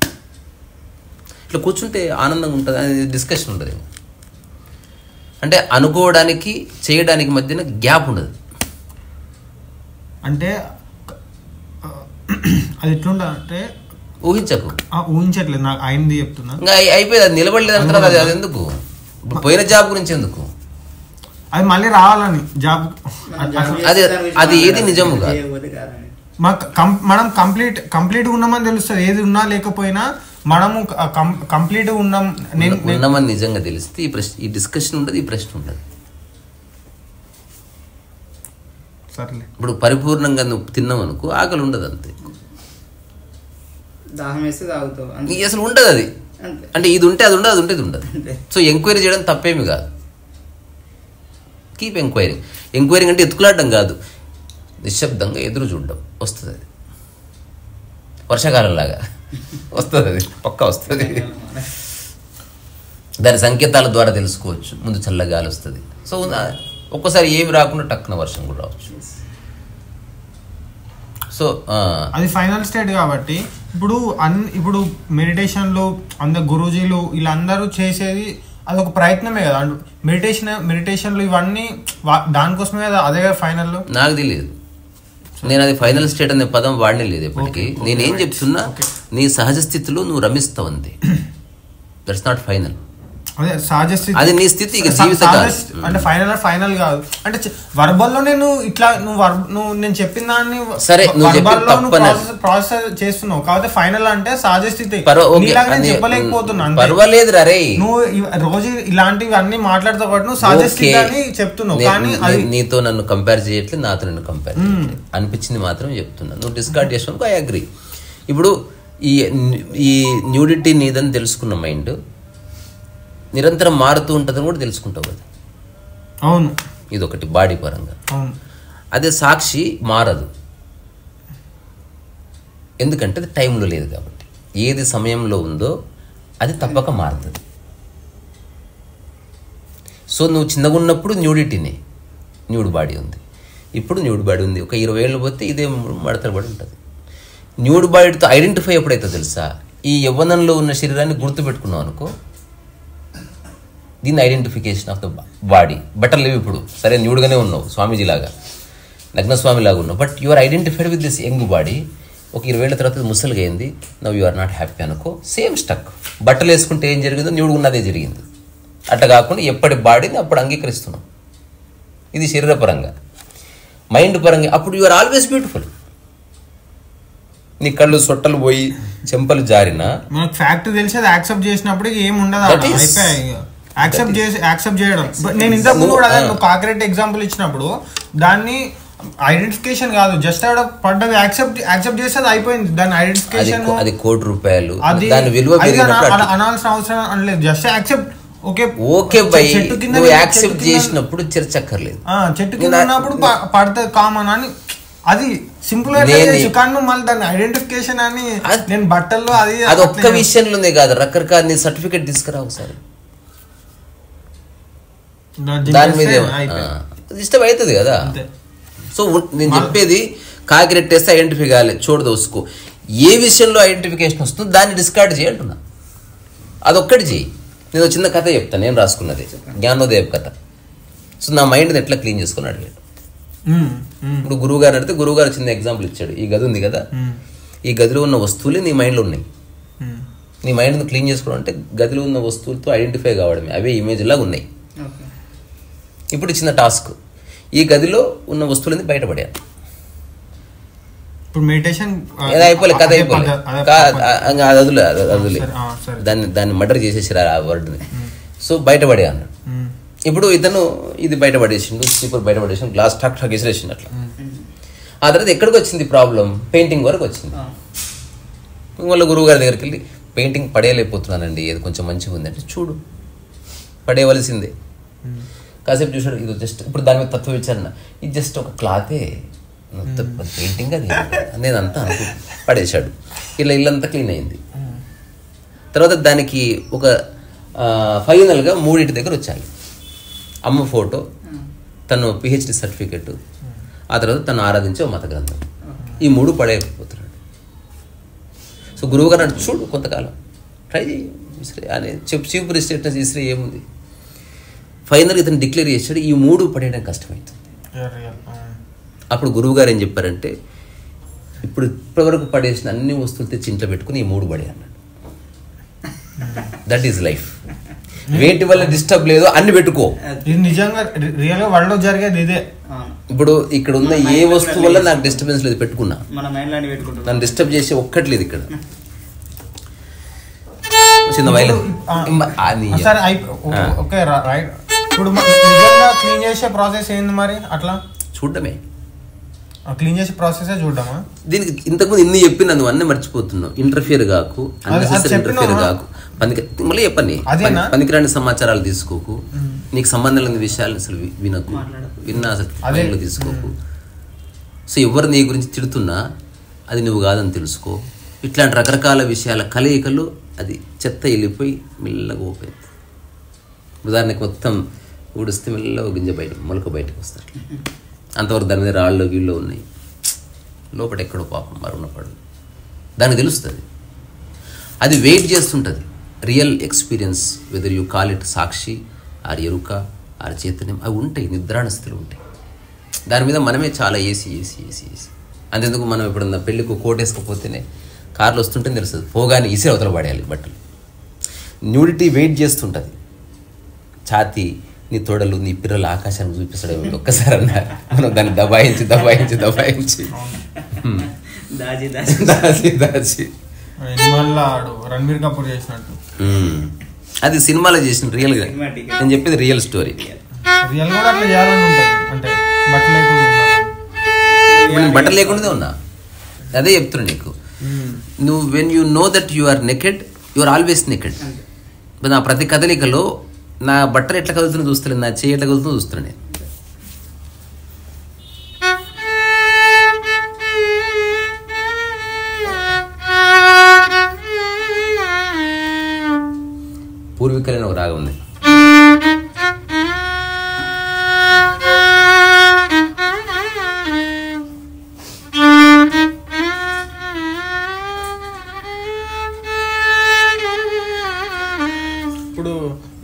ఇట్లా కూర్చుంటే ఆనందంగా ఉంటుంది, అది డిస్కషన్ ఉంటుంది. అంటే అనుకోవడానికి చేయడానికి మధ్యన గ్యాప్ ఉండదు. అంటే అది ఎట్లుంటది అంటే ఊహించకు, ఊహించట్లేదు, నాకు అయింది చెప్తున్నా. ఇంకా అయిపోయింది, అది నిలబడలేదు అంటారు. అది ఎందుకు? ఇప్పుడు పోయిన జాబ్ గురించి ఎందుకు? అది మళ్ళీ రావాలని జాబ్. అది ఏది నిజము కాదు. మనం కంప్లీట్ ఉన్నామని తెలుస్తుంది. ఏది ఉన్నా లేకపోయినా మనము కంప్లీట్ ఉన్నామని నిజంగా తెలిస్తే ఈ డిస్కషన్ ఉండదు, ఈ ప్రశ్న ఉండదు. సర్లే, ఇప్పుడు పరిపూర్ణంగా నువ్వు తిన్నావు అనుకో, ఆకలి ఉండదు. అంతే, అసలు ఉండదు అది. అంటే ఇది ఉంటే అది ఉండదు, అది ఉంటే ఇది ఉండదు. సో ఎంక్వైరీ చేయడం తప్పేమి కాదు. కీప్ ఎంక్వైరింగ్ అంటే ఎత్తుకులాడడం కాదు, నిశ్శబ్దంగా ఎదురు చూడడం. వస్తుంది అది, వర్షాకాలంలాగా వస్తుంది. అది పక్కా వస్తుంది. దాని సంకేతాల ద్వారా తెలుసుకోవచ్చు. ముందు చల్లగాలి వస్తుంది. సో ఒక్కోసారి ఏమి రాకుండా టక్కున వర్షం కూడా రావచ్చు. సో అది ఫైనల్ స్టేట్ కాబట్టి ఇప్పుడు మెడిటేషన్లో అందరు గురూజీలు వీళ్ళందరూ చేసేది అదొక ప్రయత్నమే కదా. మెడిటేషన్లు ఇవన్నీ దానికోసమే కదా, అదే కదా ఫైనల్. నాకు తెలియదు, నేను అది ఫైనల్ స్టేట్ అనే పదం వాడనే లేదు ఎప్పటికీ. నేనేం చెప్తున్నా, నీ సహజ స్థితిలో నువ్వు రమిస్తావు అంతే. That's not final. అదే సహజ స్థితి, అది నీ స్థితి. అంటే ఫైనల్ కాదు అంటే వర్బల్లో నేను ఇట్లా నువ్వు నేను చెప్పిన దాన్ని సరే ప్రాసెస్ చేస్తున్నావు కాబట్టి ఫైనల్ అంటే సహజ స్థితి. చెప్పలేకపోతున్నాను, పర్వాలేదు రే. నువ్వు రోజు ఇలాంటివి అన్ని మాట్లాడుతావు కాబట్టి నువ్వు సహజ స్థితి అని చెప్తున్నావు. కానీ నీతో నన్ను కంపేర్ చేయట్లేదు, నాతో నన్ను కంపేర్ అనిపించింది మాత్రం చెప్తున్నా. నువ్వు డిస్కార్డ్ చేసినందుకు ఐ అగ్రీ. ఇప్పుడు ఈ న్యూడిటీ నీదని తెలుసుకున్న మైండ్ నిరంతరం మారుతూ ఉంటుందని కూడా తెలుసుకుంటావు కదా. అవును, ఇదొకటి బాడీ పరంగా. అదే సాక్షి మారదు, ఎందుకంటే అది టైంలో లేదు కాబట్టి. ఏది సమయంలో ఉందో అది తప్పక మారుతుంది. సో నువ్వు చిన్నగా ఉన్నప్పుడు న్యూడిటీనే, న్యూడ్ బాడీ ఉంది. ఇప్పుడు న్యూడ్ బాడీ ఉంది, ఒక 20 ఏళ్ళు పోతే ఇదే మడతలు పడి ఉంటుంది. న్యూడ్ బాడీతో ఐడెంటిఫై ఎప్పుడైతే తెలుసా, ఈ యవ్వనంలో ఉన్న శరీరాన్ని గుర్తుపెట్టుకున్నావు అనుకో, దీన్ని ఐడెంటిఫికేషన్ ఆఫ్ ద బాడీ. బట్టలు లేవు ఇప్పుడు, సరే న్యూడ్గానే ఉన్నావు, స్వామీజీ లాగా, నగ్నస్వామి లాగా ఉన్నావు, but you are identified with this young body. ఒక 20 ఏళ్ళ తర్వాత ముసలిగా అయింది, now you are not happy అనుకో, సేమ్ స్టక్. బట్టలు వేసుకుంటే ఏం జరిగిందో న్యూడ్ ఉన్నదే జరిగింది. అట్లా కాకుండా ఎప్పటి బాడీని అప్పుడు అంగీకరిస్తున్నాం. ఇది శరీరపరంగా. మైండ్ పరంగా అప్పుడు యు ఆర్ ఆల్వేస్ బ్యూటిఫుల్. నీ కళ్ళు సొట్టలు పోయి చెంపలు జారినా మనకు ఫ్యాక్ట్ తెలిసి అది యాక్సెప్ట్ చేసినప్పుడు ఏం ఉండదు, యాక్సెప్ట్ చేయడం. నేను ఇంతకు ముందు కూడా నువ్వు కాకరెట్ ఎగ్జాంపుల్ ఇచ్చినప్పుడు దాన్ని ఐడెంటిఫికేషన్ కాదు, జస్ట్ ఆవిడ పడ్డది యాక్సెప్ట్ చేస్తే అది అయిపోయింది. దాని ఐడెంటిఫికేషన్ అది ₹1,00,00,000, అది అనాల్సిన అవసరం అనలేదు, జస్ట్ యాక్సెప్ట్. ఓకే బై, నువ్వు యాక్సెప్ట్ చేసినప్పుడు చర్చక్కర్లేదు. చెట్టు కింద ఉన్నప్పుడు పడుతుంది కామన్ అని, అది సింపుల్ గా కానీ మళ్ళీ దాని ఐడెంటిఫికేషన్ అని నేను బట్టల్లో అది ఒక్క విషయంలోనే కాదు, రకరకాల నీ సర్టిఫికేట్ తీసుకురా ఒకసారి, దాని మీద ఇష్టం అవుతుంది కదా. సో నేను చెప్పేది కాకిరెట్టేస్తే ఐడెంటిఫై కాలేదు, చూడు దోసుకో. ఏ విషయంలో ఐడెంటిఫికేషన్ వస్తుందో దాన్ని డిస్కార్డ్ చేయంటున్నా, అదొక్కటి చెయ్యి. నేను చిన్న కథ చెప్తాను, నేను రాసుకున్నది జ్ఞానోదయ కథ. సో నా మైండ్ని ఎట్లా క్లీన్ చేసుకుని అడిగాడు. ఇప్పుడు గురువుగారు అడిగితే గురువుగారు చిన్న ఎగ్జాంపుల్ ఇచ్చాడు. ఈ గది ఉంది కదా, ఈ గదిలో ఉన్న వస్తువులే నీ మైండ్లో ఉన్నాయి. నీ మైండ్ని క్లీన్ చేసుకోవడం అంటే గదిలో ఉన్న వస్తువులతో ఐడెంటిఫై కావడమే, అవే ఇమేజ్ లాగా ఉన్నాయి. ఇప్పుడు చిన్న టాస్క్, ఈ గదిలో ఉన్న వస్తువులని బయటపడాను. ఇప్పుడు మెడిటేషన్ అయిపోలే, కథ అయిపోలే, అదులే దాన్ని మర్డర్ చేసేసారు ఆ వర్డ్ని. సో బయటపడే అన్నాడు. ఇప్పుడు ఇతను ఇది బయటపడేసిండు, స్లీపర్ బయటపడేసిండు, గ్లాస్ ఠక్ ఠక్ వేసేసిండు అట్లా. ఆ తర్వాత ఎక్కడికి వచ్చింది ప్రాబ్లం, పెయింటింగ్ వరకు వచ్చింది. వాళ్ళ గురువు గారి దగ్గరికి వెళ్ళి పెయింటింగ్ పడేయలేకపోతున్నానండి, ఇది కొంచెం మంచిగా ఉంది అంటే, చూడు పడేయవలసిందే. కాసేపు చూసాడు, ఇది జస్ట్ ఇప్పుడు దాని మీద తత్వ విచారణ, ఇది జస్ట్ ఒక క్లాతే, పెయింటింగ్ అది నేను అంతా పడేశాడు. ఇలా ఇల్లంతా క్లీన్ అయింది. తర్వాత దానికి ఒక ఫైనల్గా 3 దగ్గర వచ్చాయి. అమ్మ ఫోటో, తను PhD సర్టిఫికెట్, ఆ తర్వాత తను ఆరాధించే మత గ్రంథం, ఈ 3 పడేయకపోతున్నాడు. సో గురువు గారు అంటే చూడు కొంతకాలం ట్రై చేయి ఇస్రే అని చీఫ్ ప్రిస్టేట్నెస్ ఇస్రే ఏముంది. ఫైనల్ ఇతను డిక్లేర్ చేశాడు, ఈ 3 పడేయడం కష్టమవుతుంది. అప్పుడు గురువు గారు ఏం చెప్పారంటే, ఇప్పటివరకు పడేసిన అన్ని వస్తువులు తెచ్చి ఇంట్లో పెట్టుకుని ఈ 3 పడే అన్నాడు. That is life. వేటి వల్ల డిస్టర్బ్ లేదు అన్ని పెట్టుకో. ఇది నిజంగా రియల్ గా వరల్డ్ లో జరిగేది ఇదే. ఇప్పుడు ఇక్కడ ఉన్న ఏ వస్తువు వల్ల నాకు డిస్టర్బెన్స్ లేదు, పెట్టుకున్నా. నన్ను డిస్టర్బ్ చేసే ఒక్కట్లేదు ఇక్కడ. ఇప్పుడు నిజంగా క్లీన్ చేసే ప్రాసెస్ ఏంది మరి? అట్లా చూడడమే, క్లీన్ చేసే ప్రాసెస్ చూడమా? దీనికి ఇంతకుముందు ఇన్ని చెప్పిన నువ్వు అన్నీ మర్చిపోతున్నావు. ఇంటర్ఫియర్ కాకు, అన్నెసెసరీ ఇంటర్ఫియర్ కాకు, మళ్ళీ చెప్పని పనికిరాని సమాచారాలు తీసుకోకు, నీకు సంబంధం లేని విషయాలను అసలు విన్నా అసలు తీసుకోకు. సో ఎవరు నీ గురించి తిడుతున్నా అది నువ్వు కాదని తెలుసుకో. ఇట్లాంటి రకరకాల విషయాల కలయికలు అది చెత్త వెళ్ళిపోయి మెల్లగా ఓపెన్. ఉదాహరణకి మొత్తం ఊడిస్తే మెల్లగా గింజ మొలక బయటకు వస్తారు. అంతవరకు దాని మీద రాళ్ళు గీళ్ళు ఉన్నాయి, లోపల ఎక్కడో పాపం మరుణ పడు, దానికి తెలుస్తుంది. అది వెయిట్ చేస్తుంటుంది. Real experience, whether you call it సాక్షి ఆర్ ఎరుక ఆర్ చైతన్యం, అవి ఉంటాయి, నిద్రాణ స్థితులు ఉంటాయి. దాని మీద మనమే చాలా ఏసి అంతెందుకు మనం ఎప్పుడన్నా పెళ్ళికి కోట్ వేసుకోకపోతేనే కార్లు వస్తుంటే తెలుస్తుంది, పోగానే ఇసి అవతల పడేయాలి బట్టలు. న్యూడిటీ వెయిట్ చేస్తుంటుంది. ఛాతీ, నీ తోడలు, నీ పిల్లలు ఆకాశానికి చూపిస్తాడు ఒక్కసారి అన్నారు. మనం దాన్ని దబాయించి దాచి రణబీర్ కపూర్ చేసినట్టు. అది సినిమాలో చేసిన రియల్గా, నేను చెప్పేది రియల్ స్టోరీ. రియల్ కూడా అట్లా చేయాలని ఉంటుంది, అంటే బట్టలు లేకుండా ఉన్నా. అదే చెప్తున్నా నీకు, నువ్వు when you know that you are naked, you are always naked. నా ప్రతి కదలికలో నా బట్టలు ఎట్లా కదులుతున్నా చూస్తలేదు, నా చెయ్యి ఎట్లా కదులుతున్నా చూస్తున్నా నేను. పూర్వీకులైన ఒక రాగం ఉంది. ఇప్పుడు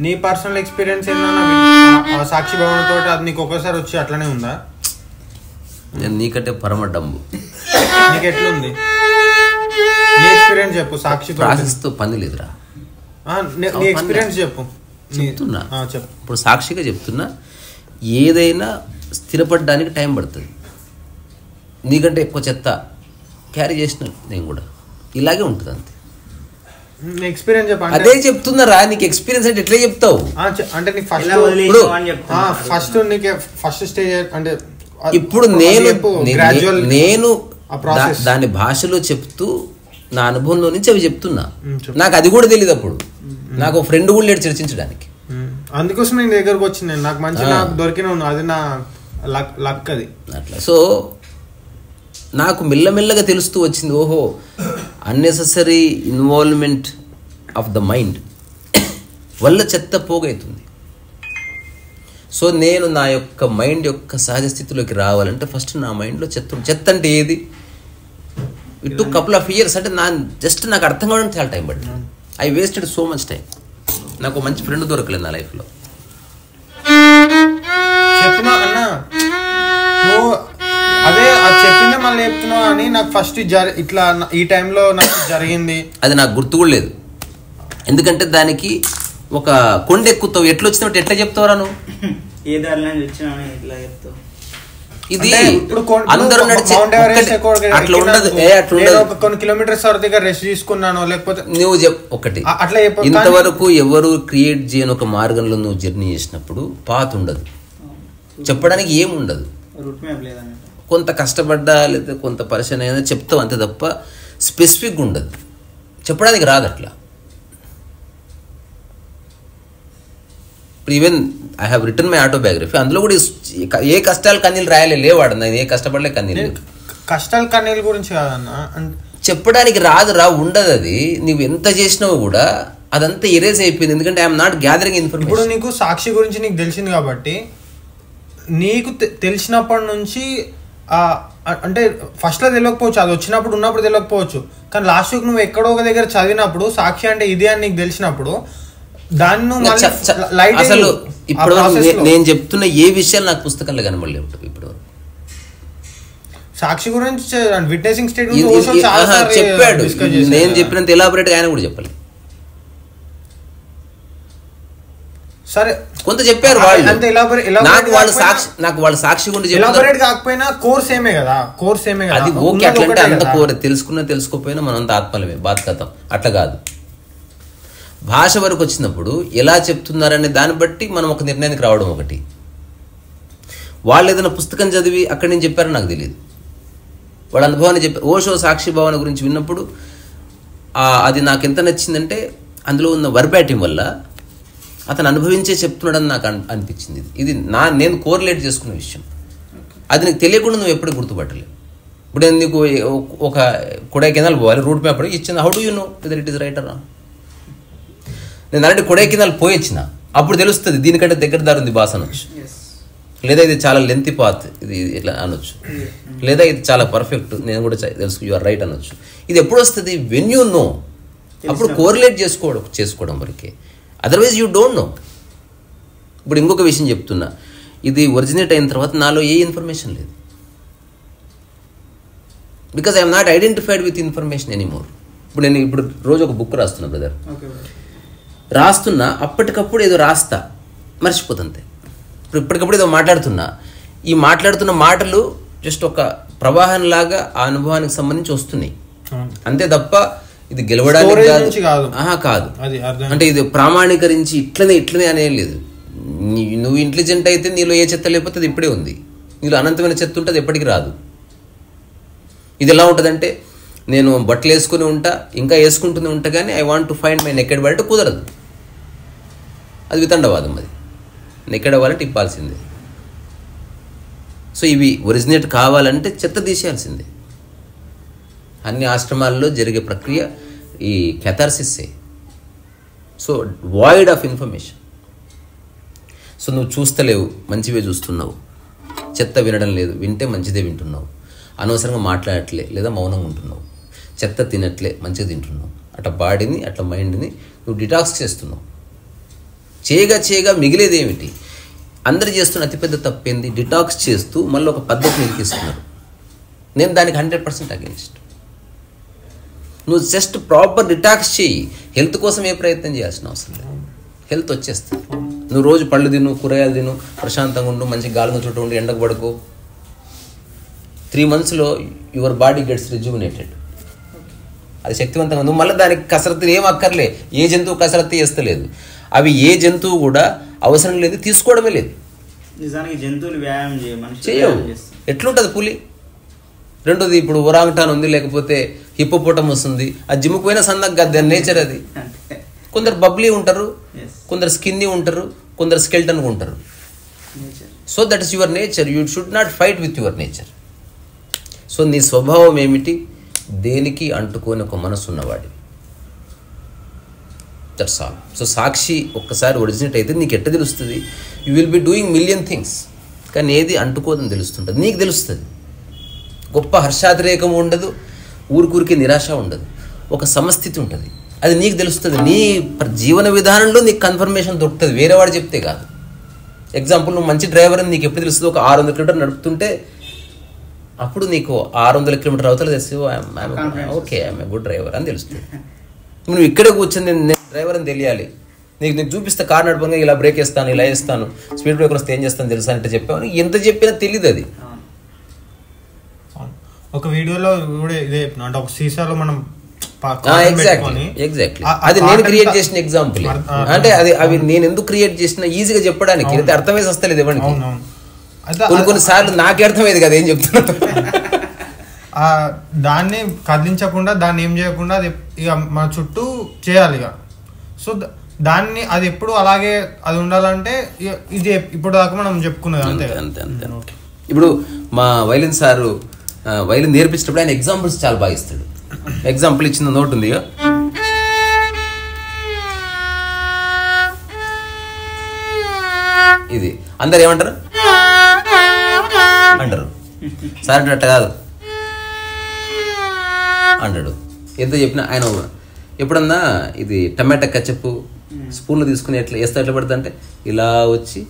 నీ పర్సనల్ ఎక్స్పీరియన్స్ ఏందన్నా సాక్షి భవన్ తోటి, అది నీకు ఒక్కసారి వచ్చి అట్లనే ఉందా? నేను నీకంటే పరమ డబ్బు. నీకు ఎట్లుంది నీ ఎక్స్పీరియన్స్ చెప్పు. సాక్షి ప్రాసెస్తో పని లేదురా, నీ ఎక్స్పీరియన్స్ చెప్పు. చెప్తున్నా ఇప్పుడు సాక్షిగా చెప్తున్నా, ఏదైనా స్థిరపడడానికి టైం పడుతుంది. నీకంటే ఎక్కువ చెత్త క్యారీ చేసిన నేను కూడా ఇలాగే ఉంటుంది అంతే. ఎక్స్పీరియన్స్ చెప్పు. అదే చెప్తున్నారా, నీకు ఎక్స్పీరియన్స్ అంటే ఎట్లా చెప్తావు? అంటే నీకు ఫస్ట్ స్టేజ్ అంటే ఇప్పుడు నేను దాని భాషలో చెప్తూ నా అనుభవంలో నుంచి అవి చెప్తున్నా. నాకు అది కూడా తెలియదు అప్పుడు, నాకు ఫ్రెండ్ కూడా లేడు చర్చించడానికి. అందుకోసం నేను దగ్గరకు వచ్చింది, నాకు మంచి నాకు దొరికిన, అది నా లక్ అది అట్లా. సో నాకు మెల్లమెల్లగా తెలుస్తూ వచ్చింది, ఓహో unnecessary involvement of the mind వల్ల చెత్త పోగవుతుంది. సో నేను నా యొక్క మైండ్ యొక్క సహజ స్థితిలోకి రావాలంటే ఫస్ట్ నా మైండ్లో చెత్త అంటే ఏది, it took couple of years. అంటే నాకు అర్థం కావడానికి చాలా టైం పట్టింది. I wasted so much time. నాకు మంచి ఫ్రెండ్ దొరకలేదు నా లైఫ్లో. చెప్పినా అన్నా నువ్వు అదే అది చెప్పిందే మళ్ళీ చెప్తున్నావు అని, నాకు ఫస్ట్ ఇట్లా ఈ టైంలో నాకు జరిగింది అది నాకు గుర్తు కూడా లేదు. ఎందుకంటే దానికి ఒక కొండ ఎక్కుతావు, ఎట్లా వచ్చినావు ఎట్లా చెప్తావురా నువ్వు? ఇది అందరూ అట్లా ఉండదు. కొన్ని కిలోమీటర్స్ దగ్గర రెస్ట్ తీసుకున్నాను, లేకపోతే నువ్వు ఒకటి అట్లా ఇంతవరకు ఎవరు క్రియేట్ చేయని ఒక మార్గంలో నువ్వు జర్నీ చేసినప్పుడు పాత ఉండదు, చెప్పడానికి ఏముండదు. కొంత కష్టపడ్డా లేదా కొంత పరిచయం అయినా చెప్తావు అంతే తప్ప స్పెసిఫిక్గా ఉండదు, చెప్పడానికి రాదు అట్లా. Even I have return my autobiography, అందులో కూడా ఏ కష్టాలు కన్నీళ్ళు రాయలే, లేవాడు నేను ఏ కష్టపడలే కన్నీళ్ళు. కష్టాలు కన్నీళ్ళ గురించి కాదన్న, చెప్పడానికి రాదురా, ఉండదు. అది నువ్వు ఎంత చేసినావు కూడా అదంతా ఎరేజ్ అయిపోయింది, ఎందుకంటే ఐఎమ్ నాట్ గ్యాదరింగ్ ఇన్ఫర్మేషన్. ఇప్పుడు నీకు సాక్షి గురించి నీకు తెలిసింది కాబట్టి, నీకు తెలిసినప్పటి నుంచి అంటే ఫస్ట్లో తెలియకపోవచ్చు, అది వచ్చినప్పుడు ఉన్నప్పుడు తెలియకపోవచ్చు, కానీ లాస్ట్ వీక్ నువ్వు ఎక్కడో ఒక దగ్గర చదివినప్పుడు సాక్షి అంటే ఇది అని నీకు తెలిసినప్పుడు దాన్ని అసలు ఇప్పుడు నేను చెప్తున్న ఏ విషయాలు నాకు పుస్తకంలో కనబడలే ఉంటుంది ఇప్పుడు. సాక్షి గురించి విట్నెసింగ్ స్టేట్ చెప్పాడు, నేను చెప్పినంత ఎలాబొరేట్ ఆయన కూడా చెప్పాలి. సరే కొంత చెప్పారు వాళ్ళు, నాకు వాళ్ళ సాక్షి గురించి కాకపోయినా కోర్స్ ఏమే కదా, కోర్స్ ఏమే కదా. అది ఓకే, అట్లంటే అంత కోర్ తెలుసుకోకపోయినా మనం అంత ఆత్మలమే బాధ్యతం, అట్లా కాదు. భాష వరకు వచ్చినప్పుడు ఎలా చెప్తున్నారనే దాన్ని బట్టి మనం ఒక నిర్ణయానికి రావడం ఒకటి. వాళ్ళు ఏదైనా పుస్తకం చదివి అక్కడి నుంచి చెప్పారో నాకు తెలియదు, వాళ్ళ అనుభవాన్ని చెప్పారు. ఓషో సాక్షి భావన గురించి విన్నప్పుడు అది నాకు ఎంత నచ్చిందంటే అందులో ఉన్న వర్బాటిం వల్ల అతను అనుభవించే చెప్తున్నాడని నాకు అనిపించింది. ఇది నేను కోరిలేట్ చేసుకున్న విషయం. అది నీకు తెలియకుండా నువ్వు ఎప్పుడు గుర్తుపట్టలేవు. ఇప్పుడు నేను నీకు ఒక కొడైకెనాల్ పోవాలి, రూట్ మ్యాప్ ఇచ్చింది, how do you know whether it is right are wrong? నేను అలాంటి కొడైకెనాల్ పోయొచ్చిన అప్పుడు తెలుస్తుంది దీనికంటే దగ్గర దారి ఉంది బాస్ అనొచ్చు, లేదా ఇది చాలా లెంతీ పాత్ ఇది ఇట్లా అనొచ్చు, లేదా ఇది చాలా పర్ఫెక్ట్ నేను కూడా తెలుసు యు ఆర్ రైట్ అనొచ్చు. ఇది ఎప్పుడు వస్తుంది? వెన్ యూ నో అప్పుడు కోరిలేట్ చేసుకోవడం వరకే. Otherwise you don't know. ఇప్పుడు ఇంకొక విషయం చెప్తున్నా, ఇది ఒరిజినేట్ అయిన తర్వాత నాలో ఏ ఇన్ఫర్మేషన్ లేదు. Because I'm not identified with information anymore. ఇప్పుడు రోజు ఒక బుక్ రాస్తున్నా బ్రదర్, రాస్తున్నా అప్పటికప్పుడు ఏదో రాస్తా మర్చిపోతుంది. ఇప్పుడు ఇప్పటికప్పుడు ఏదో మాట్లాడుతున్నా, ఈ మాట్లాడుతున్న మాటలు జస్ట్ ఒక ప్రవాహం లాగా ఆ అనుభవానికి సంబంధించి వస్తున్నాయి అంతే తప్ప ఇది గెలవడానికి కాదు. అంటే ఇది ప్రామాణీకరించి ఇట్లనే అనేం లేదు. నువ్వు ఇంటెలిజెంట్ అయితే నీలో ఏ చెత్త లేకపోతే అది ఇప్పుడే ఉంది, నీలో అనంతమైన చెత్త ఉంటే అది ఎప్పటికీ రాదు. ఇది ఎలా ఉంటుందంటే, నేను బట్టలు వేసుకుని ఉంటా, ఇంకా వేసుకుంటూనే ఉంటా, కానీ I want to find my naked body అంటే కుదరదు. అది వితండవాదం. అది నెకెడ్ అవ్వాలంటే ఇప్పాల్సిందే. సో ఇవి ఒరిజినేట్ కావాలంటే చెత్త తీసేయాల్సిందే. అన్ని ఆశ్రమాల్లో జరిగే ప్రక్రియ ఈ కెథార్సిస్సే. So void of information. So నువ్వు చూస్తలేవు, మంచివే చూస్తున్నావు. చెత్త వినడం లేదు, వింటే మంచిదే వింటున్నావు. అనవసరంగా మాట్లాడట్లే లేదా మౌనంగా ఉంటున్నావు. చెత్త తినట్లే, మంచిగా తింటున్నావు. అట్లా బాడీని అట్లా మైండ్ని నువ్వు డిటాక్స్ చేస్తున్నావు. చేయగా మిగిలేదేమిటి? అందరు చేస్తున్న అతిపెద్ద తప్పేంది? డిటాక్స్ చేస్తూ మళ్ళీ ఒక పద్ధతిని ఎక్కిస్తున్నారు. నేను దానికి 100% అగెన్స్ట్. నువ్వు జస్ట్ ప్రాపర్ డిటాక్స్ చేయి. హెల్త్ కోసం ఏ ప్రయత్నం చేయాల్సిన అవసరం లేదు, హెల్త్ వచ్చేస్తుంది. నువ్వు రోజు పళ్ళు తిను, కూరగాయలు తిను, ప్రశాంతంగా ఉండు, మంచి గాలిన చోట ఉండి, ఎండకు పడుకో. 3 monthsలో యువర్ బాడీ గెట్స్ రిజ్యూమినేటెడ్. అది శక్తివంతంగా. నువ్వు మళ్ళీ దానికి కసరత్తు ఏం అక్కర్లే. ఏ జంతువు కసరత్తు చేస్తలేదు. అవి ఏ జంతువు కూడా అవసరం లేదు, తీసుకోవడమే లేదు. నిజానికి జంతువులు వ్యాయామం చేయవు. ఎట్లుంటుంది పులి? రెండోది, ఇప్పుడు ఒరాంగ్టాన్ ఉంది, లేకపోతే హిప్పోపోటమస్ ఉంది. ఆ జిమ్కి పోయినా సన్నగా దాని నేచర్ అది. కొందరు బబ్లీ ఉంటారు, కొందరు స్కిన్నీ ఉంటారు, కొందరు స్కెల్టన్గా ఉంటారు. So that is your nature. You should not fight with your nature. So నీ స్వభావం ఏమిటి? దేనికి అంటుకొని ఒక మనసు ఉన్నవాడి. That's all. సో సాక్షి ఒక్కసారి ఒరిజినేట్ అయితే నీకు ఎట్ట తెలుస్తుంది? You will be doing million things, కానీ ఏది అంటుకోదని తెలుస్తుంటుంది. నీకు తెలుస్తుంది. గొప్ప హర్షాతిరేకం ఉండదు, ఊరికూరికి నిరాశ ఉండదు, ఒక సమస్థితి ఉంటుంది. అది నీకు తెలుస్తుంది. నీ జీవన విధానంలో నీకు కన్ఫర్మేషన్ దొరుకుతుంది, వేరేవాడు చెప్తే కాదు. ఎగ్జాంపుల్, నువ్వు మంచి డ్రైవర్ అని నీకు ఎప్పుడు తెలుస్తుంది? ఒక 600 కిలోమీటర్ నడుపుతుంటే అప్పుడు నీకు 600 కిలోమీటర్ అవతల తెలుసు, okay I'm a good driver అని తెలుస్తుంది. నువ్వు ఇక్కడే కూర్చొని నేను డ్రైవర్ అని తెలియాలి, నీకు చూపిస్తే కార్ నడపంగా ఇలా బ్రేక్ వేస్తాను, ఇలా వేస్తాను, స్పీడ్ బ్రేకర్ వస్తే ఏం చేస్తాను తెలుసా అంటే చెప్పాను. ఎంత చెప్పినా తెలియదు అది. ఒక వీడియోలో కూడా ఇదే చెప్పిన, అంటే ఒక సీసాలో మనం ఎగ్జాక్ట్లీ అది నేను క్రియేట్ చేసిన ఎగ్జాంపుల్. అంటే అది అవి నేను ఎందుకు క్రియేట్ చేసిన ఈజీగా చెప్పడానికి, అయితే అర్థమేసి వస్తలేదు ఇవ్వండి. కొన్నిసార్లు నాకే అర్థమయ్యేది కదా ఏం చెప్తున్నా. దాన్ని కదిలించకుండా, దాన్ని ఏం చేయకుండా అది ఇక మన చుట్టూ చేయాలి ఇక. సో దాన్ని అది ఎప్పుడు అలాగే అది ఉండాలంటే ఇది ఇప్పుడు దాకా మనం చెప్పుకున్నది అంతే. ఇప్పుడు మా వైలిన్ సారు వైలిన్ నేర్పించినప్పుడు ఆయన ఎగ్జాంపుల్స్ చాలా బాగా ఇస్తాడు. ఎగ్జాంపుల్ ఇచ్చిన నోట్ ఉంది, ఇది అందరు ఏమంటారు అంటారు, సార్ అంటే అట్ట కాదు అంటాడు. ఎంత చెప్పినా ఆయన ఎప్పుడన్నా ఇది టమాటా కచ్చప్పు స్పూన్లు తీసుకుని ఎట్లా వేస్తా, ఎట్లా పడుతుంది అంటే ఇలా వచ్చి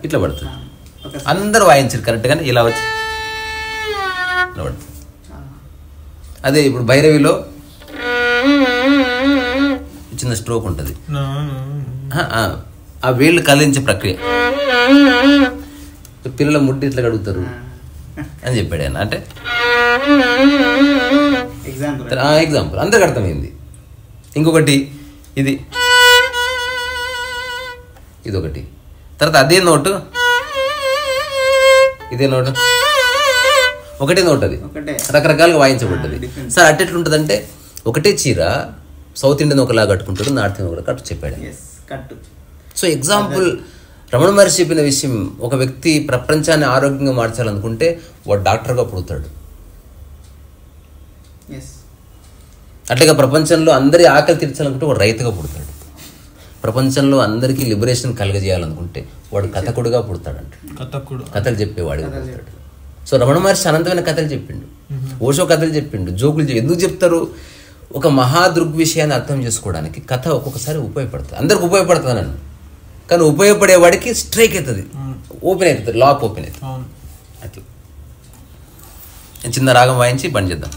ఇట్లా పడుతుంది. అందరూ వాయించారు కరెక్ట్గానే, ఇలా వచ్చి ఇట్లా పడుతుంది. అదే ఇప్పుడు భైరవిలో చిన్న స్ట్రోక్ ఉంటుంది, ఆ వేళ్ళు కదిలించే ప్రక్రియ. పిల్లల ముడ్డి ఇట్లా కడుగుతారు అని చెప్పాడు ఆయన. అంటే ఎగ్జాంపుల్ అందరికి అర్థమైంది. ఇంకొకటి ఇది ఇదొకటి. తర్వాత అదే నోటు, ఇదే నోటు, ఒకటే నోట్, అది రకరకాలుగా వాయించబడ్డది. సార్ అట్టెట్లుంటుంది అంటే, ఒకటే చీర సౌత్ ఇండియన్ ఒకలా కట్టుకుంటాడు, నార్త్ ఇండియన్ ఒకలా కట్టు చెప్పాడు. సో ఎగ్జాంపుల్, రమణ మహర్షి చెప్పిన విషయం, ఒక వ్యక్తి ప్రపంచాన్ని ఆరోగ్యంగా మార్చాలనుకుంటే వాడు డాక్టర్గా పుడతాడు. అట్లాగా ప్రపంచంలో అందరి ఆకలి తీర్చాలనుకుంటే వాడు రైతుగా పుడతాడు. ప్రపంచంలో అందరికీ లిబరేషన్ కలగజేయాలనుకుంటే వాడు కథకుడుగా పుడతాడంట, కథలు చెప్పేవాడుగా పుడతాడు. సో రమణ మహర్షి అనంతమైన కథలు చెప్పిండు, ఓషో కథలు చెప్పిండు, జోకులు ఎందుకు చెప్తారు? ఒక మహా దృగ్విషయాన్ని అర్థం చేసుకోవడానికి కథ ఒక్కొక్కసారి ఉపయోగపడుతుంది, అందరికి ఉపయోగపడుతుంది నన్ను, కానీ ఉపయోగపడేవాడికి స్ట్రైక్ అవుతుంది, ఓపెన్ అవుతుంది, లాక్ ఓపెన్ అవుతుంది. అట్లా చిన్న రాగం వాయించి బంద్ చేద్దాం.